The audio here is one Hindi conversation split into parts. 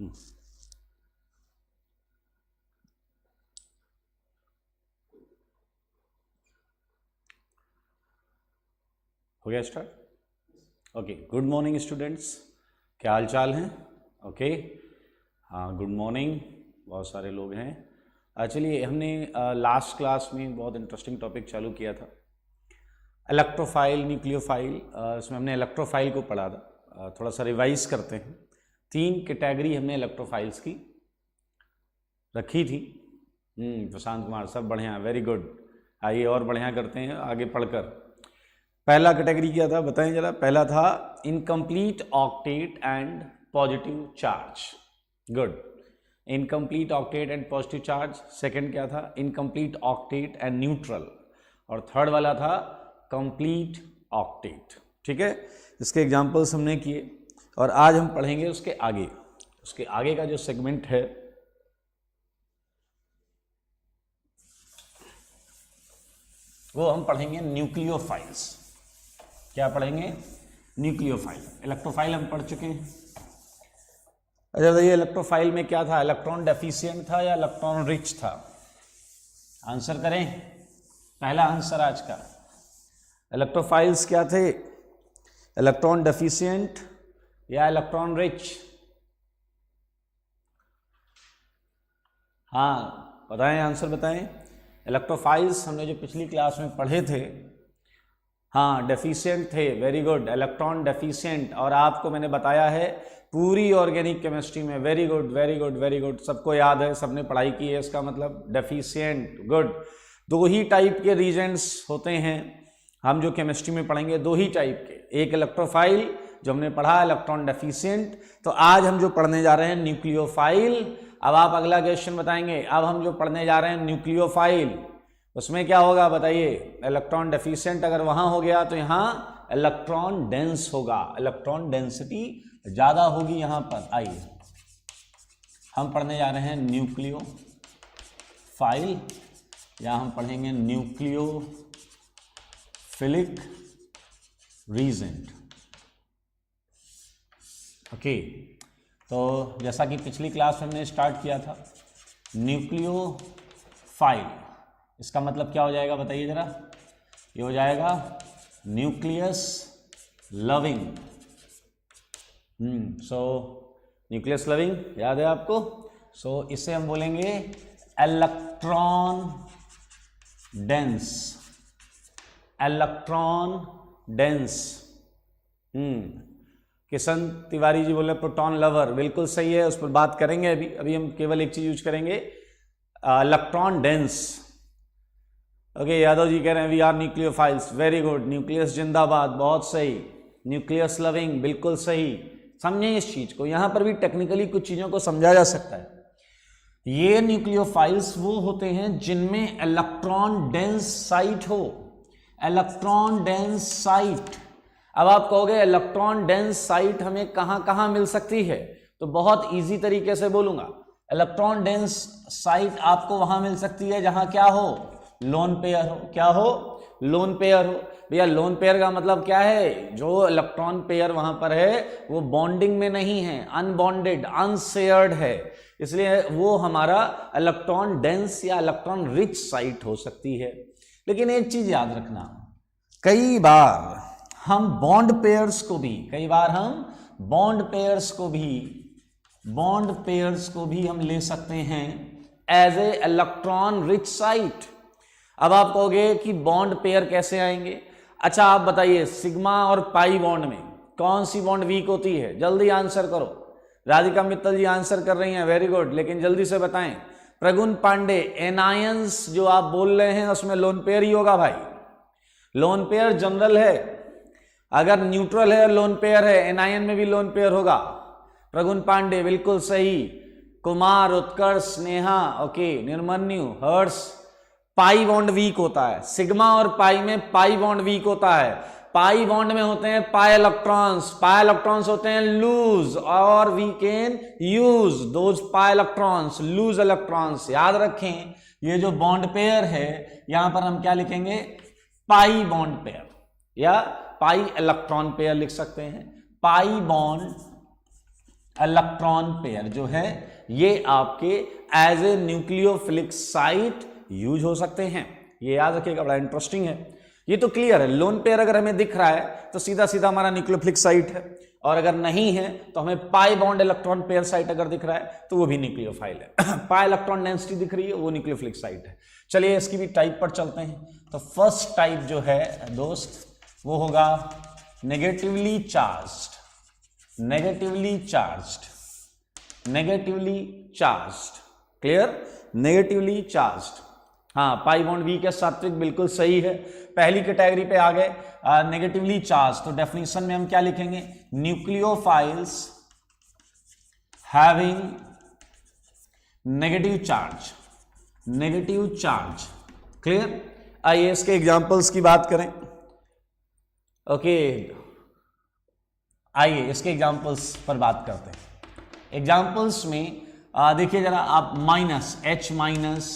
हो गया start? Okay, good morning students, क्या हाल चाल हैं? ओके, हाँ गुड मॉर्निंग। बहुत सारे लोग हैं। एक्चुअली हमने लास्ट क्लास में बहुत इंटरेस्टिंग टॉपिक चालू किया था, इलेक्ट्रोफाइल, न्यूक्लियोफाइल। इसमें हमने इलेक्ट्रोफाइल को पढ़ा था। थोड़ा सा रिवाइज करते हैं। 3 कैटेगरी हमने इलेक्ट्रोफाइल्स की रखी थी। प्रशांत कुमार, सब बढ़िया, वेरी गुड। आइए और बढ़िया करते हैं आगे पढ़कर। पहला कैटेगरी क्या था बताएं जरा? पहला था incomplete octet and positive charge. Good, incomplete octet and positive charge. Second क्या था? Incomplete octet and neutral. और थर्ड वाला था कंप्लीट ऑक्टेट। ठीक है, इसके एग्जांपल्स हमने किए और आज हम पढ़ेंगे उसके आगे का जो सेगमेंट है वो हम पढ़ेंगे न्यूक्लियोफाइल्स। क्या पढ़ेंगे? न्यूक्लियोफाइल। इलेक्ट्रोफाइल हम पढ़ चुके हैं। अच्छा बताइए, इलेक्ट्रोफाइल में क्या था? इलेक्ट्रॉन डेफिशिएंट था या इलेक्ट्रॉन रिच था? आंसर करें, पहला आंसर आज का। इलेक्ट्रोफाइल्स क्या थे? इलेक्ट्रॉन डेफिशिएंट या इलेक्ट्रॉन रिच? हाँ बताएं, आंसर बताएं। इलेक्ट्रोफाइल्स हमने जो पिछली क्लास में पढ़े थे, हाँ डेफिशिएंट थे। Very good, electron deficient. और आपको मैंने बताया है पूरी ऑर्गेनिक केमिस्ट्री में, very good very good very good, सबको याद है, सबने पढ़ाई की है, इसका मतलब डेफिशिएंट। गुड, 2 ही टाइप के रीजेंट्स होते हैं। हम जो केमिस्ट्री में पढ़ेंगे 2 ही टाइप के, एक इलेक्ट्रोफाइल जो हमने पढ़ा इलेक्ट्रॉन डेफिशिएंट। तो आज हम जो पढ़ने जा रहे हैं न्यूक्लियोफाइल। अब आप अगला क्वेश्चन बताएंगे। अब हम जो पढ़ने जा रहे हैं न्यूक्लियोफाइल, उसमें क्या होगा बताइए? इलेक्ट्रॉन डेफिशिएंट अगर वहां हो गया तो यहाँ इलेक्ट्रॉन डेंस होगा, इलेक्ट्रॉन डेंसिटी ज्यादा होगी यहां पर। आइए हम पढ़ने जा रहे हैं न्यूक्लियोफाइल, या हम पढ़ेंगे न्यूक्लियोफिलिक रीजेंट। ओके, तो जैसा कि पिछली क्लास में हमने स्टार्ट किया था, न्यूक्लियोफाइल इसका मतलब क्या हो जाएगा बताइए जरा? ये हो जाएगा nucleus loving. So nucleus loving याद है आपको? सो इसे हम बोलेंगे electron dense, electron dense. Kishan Tiwari ji बोले प्रोटॉन लवर, बिल्कुल सही है, उस पर बात करेंगे। अभी हम केवल एक चीज यूज करेंगे, electron dense. Okay, Yadav ji कह रहे हैं we are nucleophiles, very good. Nucleus जिंदाबाद, बहुत सही। न्यूक्लियस लविंग, बिल्कुल सही। समझें इस चीज को, यहां पर भी टेक्निकली कुछ चीजों को समझा जा सकता है। ये न्यूक्लियोफाइल्स वो होते हैं जिनमें इलेक्ट्रॉन डेंस साइट हो, इलेक्ट्रॉन डेंस साइट। अब आप कहोगे इलेक्ट्रॉन डेंस साइट हमें कहां कहां मिल सकती है, तो बहुत इजी तरीके से बोलूंगा। इलेक्ट्रॉन डेंस साइट आपको वहां मिल सकती है जहां क्या हो? लोन पेयर हो। क्या हो? लोन पेयर हो। भैया लोन पेयर का मतलब क्या है? जो इलेक्ट्रॉन पेयर वहां पर है वो बॉन्डिंग में नहीं है, अनबॉन्डेड, अनशेयर्ड है, इसलिए वो हमारा इलेक्ट्रॉन डेंस या इलेक्ट्रॉन रिच साइट हो सकती है। लेकिन एक चीज याद रखना, कई बार हम बॉन्ड पेयर्स को भी हम ले सकते हैं as a electron rich site. अब आप कहोगे कि बॉन्ड पेयर कैसे आएंगे? अच्छा आप बताइए, सिग्मा और पाई बॉन्ड में कौन सी बॉन्ड वीक होती है? जल्दी आंसर करो। राधिका मित्तल जी आंसर कर रही हैं, वेरी गुड, लेकिन जल्दी से बताएं। प्रगुन पांडे, एनायंस जो आप बोल रहे हैं उसमें लोन पेयर ही होगा भाई। लोन पेयर जनरल है, अगर न्यूट्रल है लोन पेयर है, एनायन में भी लोन पेयर होगा। प्रगुन पांडे बिल्कुल सही। कुमार, उत्कर्ष, स्नेहा, ओके, निर्मन्यु, हर्ष, पाई बॉन्ड वीक होता है। सिग्मा और पाई में पाई बॉन्ड वीक होता है। पाई बॉन्ड में होते हैं पाई इलेक्ट्रॉन्स होते हैं लूज, और we can use those pi electrons, loose electrons. याद रखें ये जो बॉन्ड पेयर है यहां पर हम क्या लिखेंगे? पाई बॉन्ड पेयर या पाई इलेक्ट्रॉन पेयर लिख सकते हैं। पाई बॉन्ड इलेक्ट्रॉन पेयर जो है ये आपके as a nucleophilic site use हो सकते हैं। ये याद रखिएगा, बड़ा इंटरेस्टिंग है। ये तो क्लियर है, लोन पेयर अगर हमें दिख रहा है तो सीधा सीधा हमारा न्यूक्लियोफिलिक साइट है, और अगर नहीं है तो हमें pi bond electron pair site अगर दिख रहा है तो वो भी न्यूक्लियोफाइल है। पाई इलेक्ट्रॉन डेंसिटी दिख रही है वो न्यूक्लियोफिलिक साइट है। चलिए इसकी भी टाइप पर चलते हैं। तो फर्स्ट टाइप जो है दोस्त वो होगा negatively charged, negatively charged, negatively charged. Clear, negatively charged. हाँ, पाई बॉन्ड वीक है, सात्विक, बिल्कुल सही है। पहली कैटेगरी पे आ गए नेगेटिवली चार्ज। तो डेफिनेशन में हम क्या लिखेंगे? Nucleophiles having negative charge, negative charge. Clear. आइए इसके एग्जांपल्स की बात करें। ओके, आइए इसके एग्जांपल्स पर बात करते हैं। एग्जांपल्स में देखिए जरा आप, minus H minus,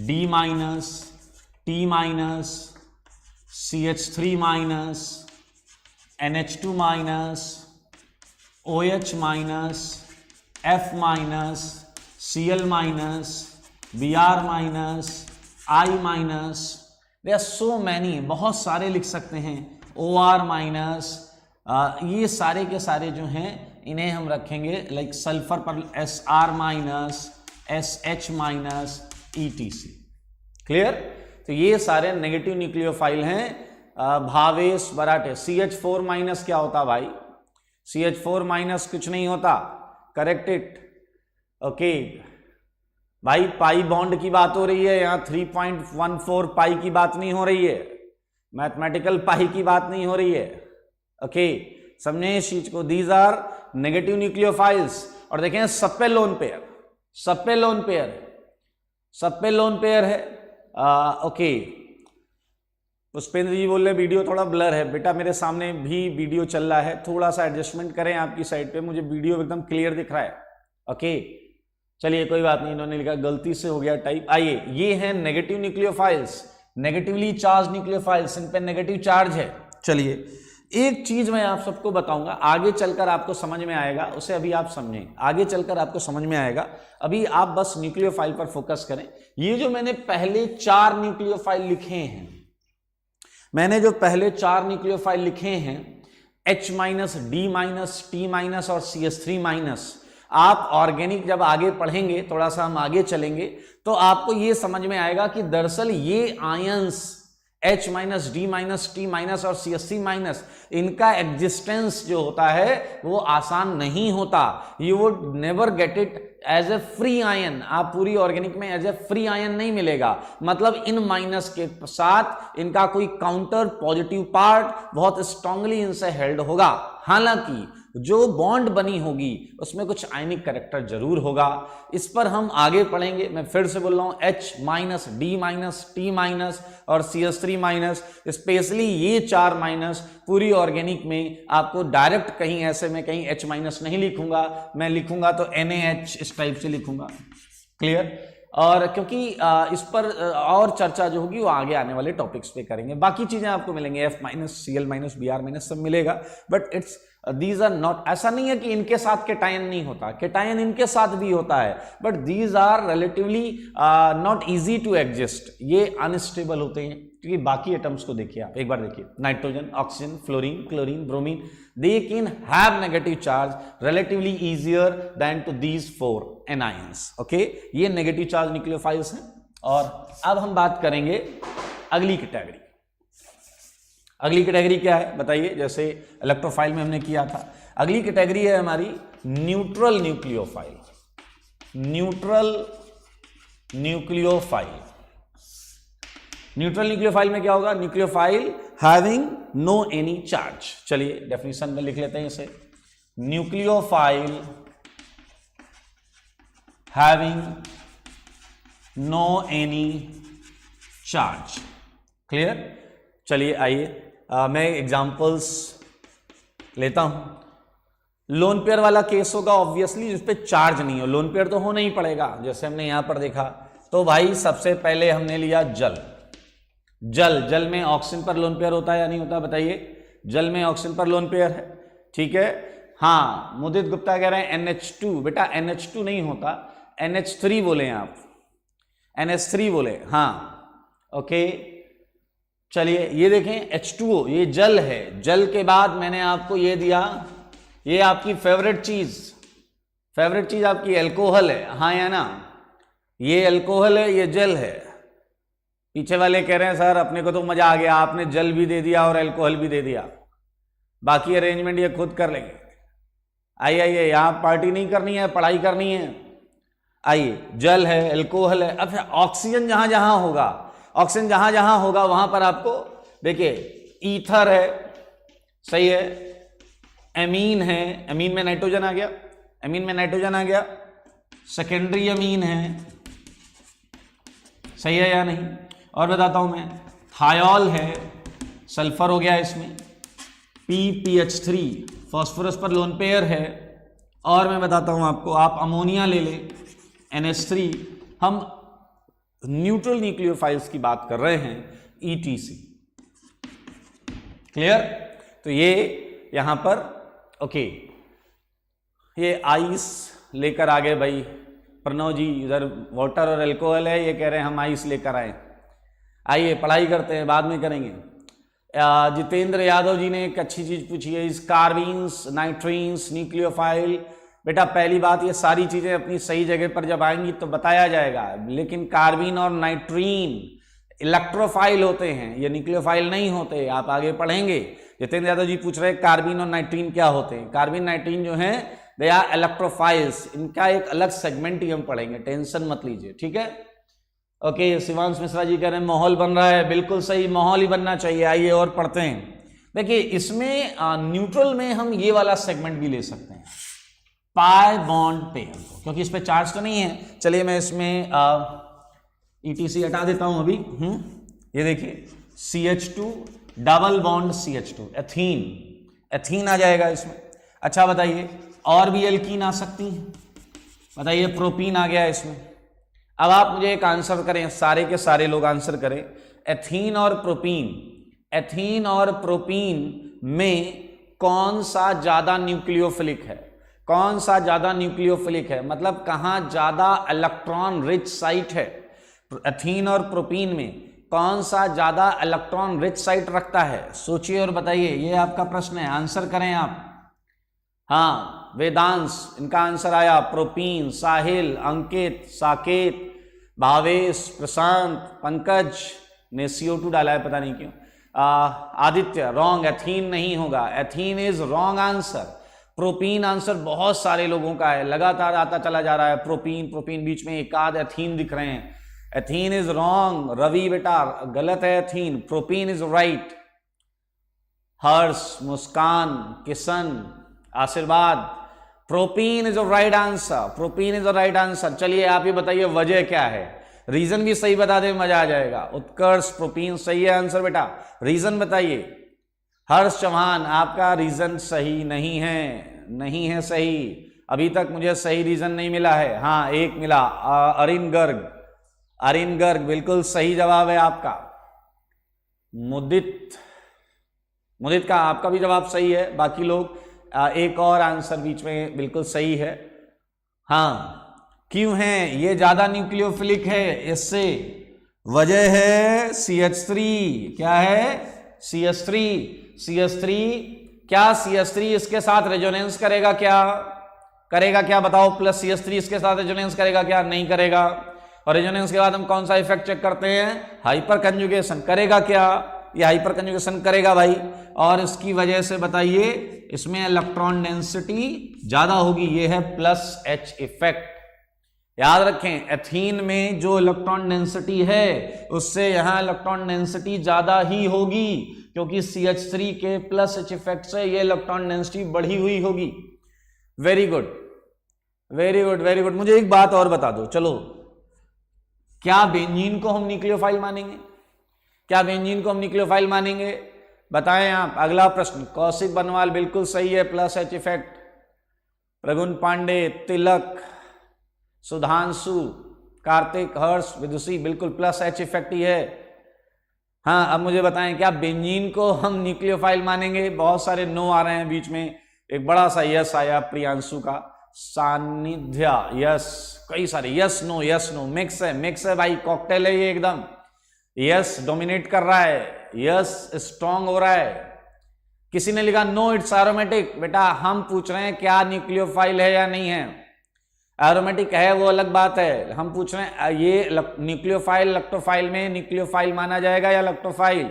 D minus, T minus, CH3 minus, NH2 minus, OH minus, F minus, Cl minus, Br minus, I minus, they are so many, बहुत सारे लिख सकते हैं। OR माइनस, ये सारे के सारे जो हैं इन्हें हम रखेंगे लाइक सल्फर पर Sr minus, SH minus, ETC। Clear. तो ये सारे नेगेटिव न्यूक्लियोफाइल हैं। भावेश बराटे, CH4 माइनस क्या होता भाई? CH4 माइनस कुछ नहीं होता, करेक्ट इट। ओके भाई, पाई बॉन्ड की बात हो रही है यहाँ, 3.14 पाई की बात नहीं हो रही है, मैथमेटिकल पाई की बात नहीं हो रही है। ओके, समझे इस चीज को। These are negative nucleophiles. और देखें सब पे लोन पेयर, सब पे लोन पेयर है, सब पे लोन पेयर है। ओके, पुष्पेंद्र जी बोल रहे वीडियो थोड़ा ब्लर है। बेटा मेरे सामने भी वीडियो चल रहा है, थोड़ा सा एडजस्टमेंट करें आपकी साइड पे, मुझे वीडियो एकदम क्लियर दिख रहा है। ओके चलिए कोई बात नहीं, इन्होंने लिखा गलती से हो गया टाइप। आइए, ये हैं negative nucleophiles, negatively charge nucleophiles, इन पे नेगेटिव चार्ज है। चलिए एक चीज मैं आप सबको बताऊंगा, आगे चलकर आपको समझ में आएगा, उसे अभी आप समझें, आगे चलकर आपको समझ में आएगा। अभी आप बस न्यूक्लियोफाइल पर फोकस करें। ये जो मैंने पहले 4 न्यूक्लियोफाइल लिखे हैं, मैंने जो पहले 4 न्यूक्लियोफाइल लिखे हैं, H minus, D minus, T minus और CH3 माइनस, आप ऑर्गेनिक जब आगे पढ़ेंगे, थोड़ा सा हम आगे चलेंगे तो आपको ये समझ में आएगा कि दरअसल ये ions H minus, D minus, T minus और CH3 माइनस, इनका एग्जिस्टेंस जो होता है वो आसान नहीं होता। You would never get it as a free ion. आप पूरी ऑर्गेनिक में एज ए फ्री आयन नहीं मिलेगा, मतलब इन माइनस के साथ इनका कोई काउंटर पॉजिटिव पार्ट बहुत स्ट्रांगली इनसे हेल्ड होगा। हालांकि जो बॉन्ड बनी होगी उसमें कुछ आयनिक कैरेक्टर जरूर होगा, इस पर हम आगे पढ़ेंगे। मैं फिर से बोल रहा हूं, H minus, D minus, T minus और CH3 माइनस, स्पेशली ये 4 माइनस पूरी ऑर्गेनिक में आपको डायरेक्ट कहीं ऐसे में कहीं H माइनस नहीं लिखूंगा, मैं लिखूंगा तो NaH इस टाइप से लिखूंगा। क्लियर। और क्योंकि इस पर और चर्चा जो होगी वो आगे आने वाले टॉपिक्स पे करेंगे। बाकी चीजें आपको मिलेंगे, F minus, Cl minus, Br minus सब मिलेगा, but it's these are not, ऐसा नहीं है कि इनके साथ केटायन नहीं होता, केटायन इनके साथ भी होता है, but these are relatively not easy to exist. ये अनस्टेबल होते हैं क्योंकि बाकी एटम्स को देखिए आप, एक बार देखिए, nitrogen, oxygen, fluorine, chlorine, bromine, they can have negative charge relatively easier than to these 4 anions. Okay, ये नेगेटिव चार्ज न्यूक्लियोफाइल्स हैं। और अब हम बात करेंगे अगली कैटेगरी। अगली कैटेगरी क्या है बताइए? जैसे इलेक्ट्रोफाइल में हमने किया था, अगली कैटेगरी है हमारी neutral nucleophile. Neutral nucleophile, neutral nucleophile में क्या होगा? Nucleophile having no any charge. चलिए डेफिनेशन में लिख लेते हैं इसे, nucleophile having no any charge. Clear. चलिए आइए मैं एग्जांपल्स लेता हूं। लोन पेयर वाला केस होगा ऑब्वियसली जिस पे चार्ज नहीं हो, लोन पेयर तो होना ही पड़ेगा, जैसे हमने यहां पर देखा। तो भाई सबसे पहले हमने लिया जल। जल, जल में ऑक्सीजन पर लोन पेयर होता है या नहीं होता बताइए? जल में ऑक्सीजन पर लोन पेयर है, ठीक है। हाँ, मुदित गुप्ता कह रहे हैं NH2, बेटा NH2 नहीं होता, NH3 बोले आप, NH3 बोले, हाँ ओके। चलिए ये देखें H2O, ये जल है, जल के बाद मैंने आपको ये दिया, ये आपकी फेवरेट चीज आपकी एल्कोहल है, हाँ या ना, ये एल्कोहल है, ये जल है। पीछे वाले कह रहे हैं सर अपने को तो मजा आ गया, आपने जल भी दे दिया और एल्कोहल भी दे दिया, बाकी अरेंजमेंट ये खुद कर लेंगे। आइए यहां पार्टी नहीं करनी है, पढ़ाई करनी है। आइए, जल है, एल्कोहल है, अब ऑक्सीजन जहां जहां होगा वहां पर आपको देखिए ईथर है, सही है, एमीन है, एमीन में नाइट्रोजन आ गया, सेकेंडरी अमीन है, सही है या नहीं। और बताता हूं मैं, थायोल है, सल्फर हो गया इसमें, PPH3 फास्फोरस पर लोन पेयर है। और मैं बताता हूं आपको, आप अमोनिया ले ले, NH3, हम न्यूट्रल न्यूक्लियोफाइल्स की बात कर रहे हैं, ETC, क्लियर। तो ये यहां पर ओके, ये आइस लेकर आ गए भाई प्रणव जी, इधर वाटर और एल्कोहल है, ये कह रहे हैं हम आइस लेकर आए। आइए पढ़ाई करते हैं, बाद में करेंगे। जितेंद्र यादव जी ने एक अच्छी चीज पूछी है, इस कार्बीन्स, नाइट्रीन्स, न्यूक्लियोफाइल। बेटा पहली बात, ये सारी चीजें अपनी सही जगह पर जब आएंगी तो बताया जाएगा, लेकिन कार्बीन और नाइट्रीन इलेक्ट्रोफाइल होते हैं, ये न्यूक्लियोफाइल नहीं होते, आप आगे पढ़ेंगे। जितेंद्र यादव जी पूछ रहे हैं कार्बीन और नाइट्रीन क्या होते हैं। कार्बीन नाइट्रीन जो है दे आर इलेक्ट्रोफाइल्स, इनका एक अलग सेगमेंट ही हम पढ़ेंगे, टेंशन मत लीजिए, ठीक है ओके। शिवांश मिश्रा जी कह रहे हैं माहौल बन रहा है, बिल्कुल सही, माहौल ही बनना चाहिए। आइए और पढ़ते हैं। देखिए इसमें न्यूट्रल में हम ये वाला सेगमेंट भी ले सकते हैं, पाई बॉन्ड पेयर, क्योंकि इस पे चार्ज तो नहीं है। चलिए मैं इसमें ETC हटा देता हूं अभी। ये देखिए CH2 double bond CH2, ethene आ जाएगा इसमें। अच्छा बताइए, और भी एल्कीन आ सकती हैं, बताइए, प्रोपीन आ गया इसमें। अब आप मुझे एक आंसर करें, सारे के सारे लोग आंसर करें, एथीन और प्रोपीन में कौन सा ज्यादा न्यूक्लियोफिलिक है, मतलब कहां ज्यादा इलेक्ट्रॉन रिच साइट है। एथीन और प्रोपीन में कौन सा ज्यादा इलेक्ट्रॉन रिच साइट रखता है, सोचिए और बताइए। ये आपका प्रश्न है, आंसर करें आप। हाँ, वेदांश, इनका आंसर आया प्रोपीन। साहिल, अंकित, साकेत, भावेश, प्रशांत, पंकज ने CO2 डाला है, पता नहीं क्यों। आदित्य, रॉन्ग, एथीन नहीं होगा, ethene is wrong answer. Propene answer बहुत सारे लोगों का है, लगातार आता चला जा रहा है प्रोपीन, बीच में एक आध एथीन दिख रहे हैं। एथीन इज रॉन्ग, रवि बेटा गलत है एथीन, प्रोपीन इज राइट। हर्ष, मुस्कान, किशन, आशीर्वाद, propene is the right answer. चलिए आप ये बताइए वजह क्या है, रीजन भी सही बता दे, मजा आ जाएगा। उत्कर्ष, प्रोपीन सही है आंसर बेटा, रीजन बताइए। हर्ष चौहान, आपका रीजन सही नहीं है सही, अभी तक मुझे सही रीजन नहीं मिला है। हाँ एक मिला, अरिन गर्ग बिल्कुल सही जवाब है आपका। मुदित का आपका भी जवाब सही है, बाकी लोग एक और आंसर बीच में बिल्कुल सही है। हाँ, क्यों है ये ज्यादा न्यूक्लियोफिलिक है, इससे वजह है CH3। क्या है CH3 क्या CH3 इसके साथ रेजोनेंस करेगा क्या बताओ, प्लस CH3 इसके साथ रेजोनेंस करेगा क्या, नहीं करेगा। और रेजोनेंस के बाद हम कौन सा इफेक्ट चेक करते हैं, हाइपर कंजुगेशन करेगा क्या, ये हाइपर कंजुगेशन करेगा भाई। और इसकी वजह से बताइए इसमें इलेक्ट्रॉन डेंसिटी ज्यादा होगी, ये है प्लस H इफेक्ट। याद रखें, एथीन में जो इलेक्ट्रॉन डेंसिटी है उससे यहां इलेक्ट्रॉन डेंसिटी ज्यादा ही होगी, क्योंकि CH3 के प्लस H इफेक्ट से ये इलेक्ट्रॉन डेंसिटी बढ़ी हुई होगी। Very good. मुझे एक बात और बता दो, चलो, क्या बेंजीन को हम न्यूक्लियोफाइल मानेंगे? बताएं आप। अगला प्रश्न, कौशिक बनवाल बिल्कुल सही है, plus H effect. Pragun Pande, Tilak, Sudhanshu, Kartik, Harsh, Vidushi बिल्कुल प्लस H इफेक्ट ही है। हाँ अब मुझे बताएं, क्या बेंजीन को हम न्यूक्लियोफाइल मानेंगे? बहुत सारे नो आ रहे हैं बीच में, एक बड़ा सा यस आया प्रियांशु का, सानिध्य यस, कई सारे यस नो मिक्स है भाई, कॉकटेल है ये एकदम, यस डोमिनेट कर रहा है, यस स्ट्रॉन्ग हो रहा है। किसी ने लिखा नो इट्स एरोमेटिक, बेटा हम पूछ रहे हैं क्या न्यूक्लियोफाइल है या नहीं है, एरोमेटिक है वो अलग बात है, हम पूछ रहे हैं ये न्यूक्लियोफाइल लैक्टोफाइल में न्यूक्लियोफाइल माना जाएगा या लैक्टोफाइल।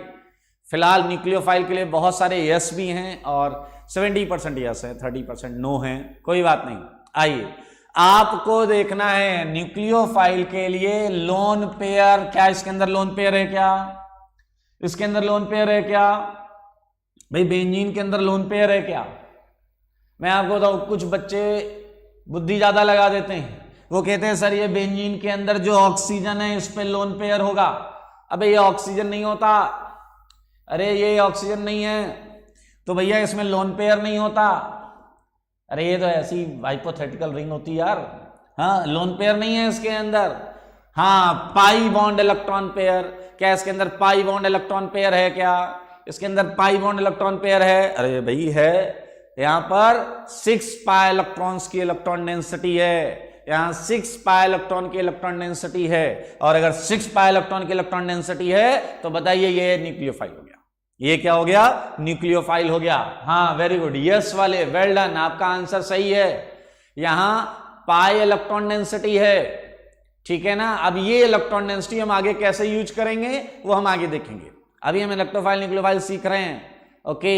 फिलहाल न्यूक्लियोफाइल के लिए बहुत सारे यस भी हैं और 70% यस है, 30% नो है, कोई बात नहीं। आइए आपको देखना है न्यूक्लियोफाइल के लिए लोन पेयर, क्या इसके अंदर लोन पेयर है क्या, इसके अंदर लोन पेयर है क्या भाई, बेंजीन के अंदर लोन पेयर है क्या। मैं आपको बताऊं कुछ बच्चे बुद्धि ज्यादा लगा देते हैं, वो कहते हैं सर ये बेंजीन के अंदर जो ऑक्सीजन है इस पे लोन पेयर होगा। अबे ये ऑक्सीजन नहीं होता, अरे ये ऑक्सीजन नहीं है तो भैया इसमें लोन पेयर नहीं होता। अरे ये तो ऐसी हाइपोथेटिकल रिंग होती यार, हाँ लोन पेयर नहीं है इसके अंदर। हाँ पाई बॉन्ड इलेक्ट्रॉन पेयर, क्या इसके अंदर पाई बॉन्ड इलेक्ट्रॉन पेयर है क्या, इसके अंदर पाई बॉन्ड इलेक्ट्रॉन पेयर है, अरे भाई है, यहां पर 6 पाई इलेक्ट्रॉन्स की इलेक्ट्रॉन डेंसिटी है, यहां 6 पाई इलेक्ट्रॉन की इलेक्ट्रॉन डेंसिटी है, और अगर 6 पाई इलेक्ट्रॉन की इलेक्ट्रॉन डेंसिटी है तो बताइए ये न्यूक्लियोफाइल हो गया, ये क्या हो गया, न्यूक्लियोफाइल हो गया। हाँ वेरी गुड, यस वाले वेल डन, आपका आंसर सही है, यहां पाई इलेक्ट्रॉन डेंसिटी है, ठीक है ना। अब ये इलेक्ट्रॉन डेंसिटी हम आगे कैसे यूज करेंगे वो हम आगे देखेंगे, अभी हम इलेक्ट्रोफाइल न्यूक्लियोफाइल सीख रहे हैं। Okay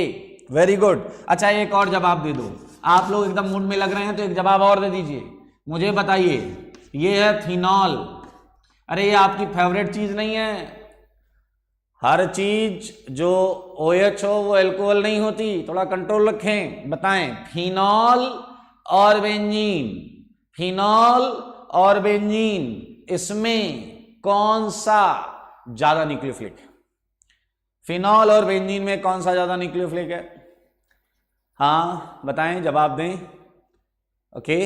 very good. अच्छा एक और जवाब दे दो, आप लोग एकदम मूड में लग रहे हैं तो एक जवाब और दे दीजिए, मुझे बताइए ये है फिनॉल। अरे ये आपकी फेवरेट चीज नहीं है, हर चीज जो OH हो वो एल्कोहल नहीं होती, थोड़ा कंट्रोल रखें। बताएं फिनॉल और बेंजीन, फिनॉल और बेंजीन इसमें कौन सा ज्यादा न्यूक्लियोफिलिक है, फिनॉल और बेंजीन में कौन सा ज्यादा न्यूक्लियोफिलिक है, हाँ बताएं जवाब दें। Okay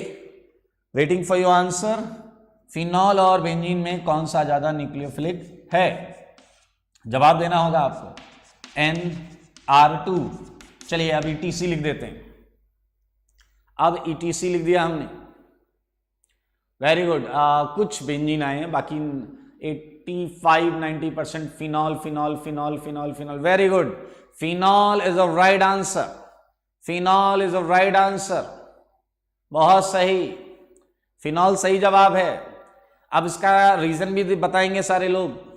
waiting for your answer, phenol और बेंजीन में कौन सा ज्यादा न्यूक्लियोफिलिक है, जवाब देना होगा आपको। NR2, चलिए अब ETC लिख देते हैं, अब ETC लिख दिया हमने, वेरी गुड। कुछ बेंजीन आए हैं, बाकी 85-90% phenol phenol phenol phenol phenol, very good, phenol is a right answer, phenol is a right answer, बहुत सही, फिनॉल सही जवाब है। अब इसका रीजन भी बताएंगे सारे लोग,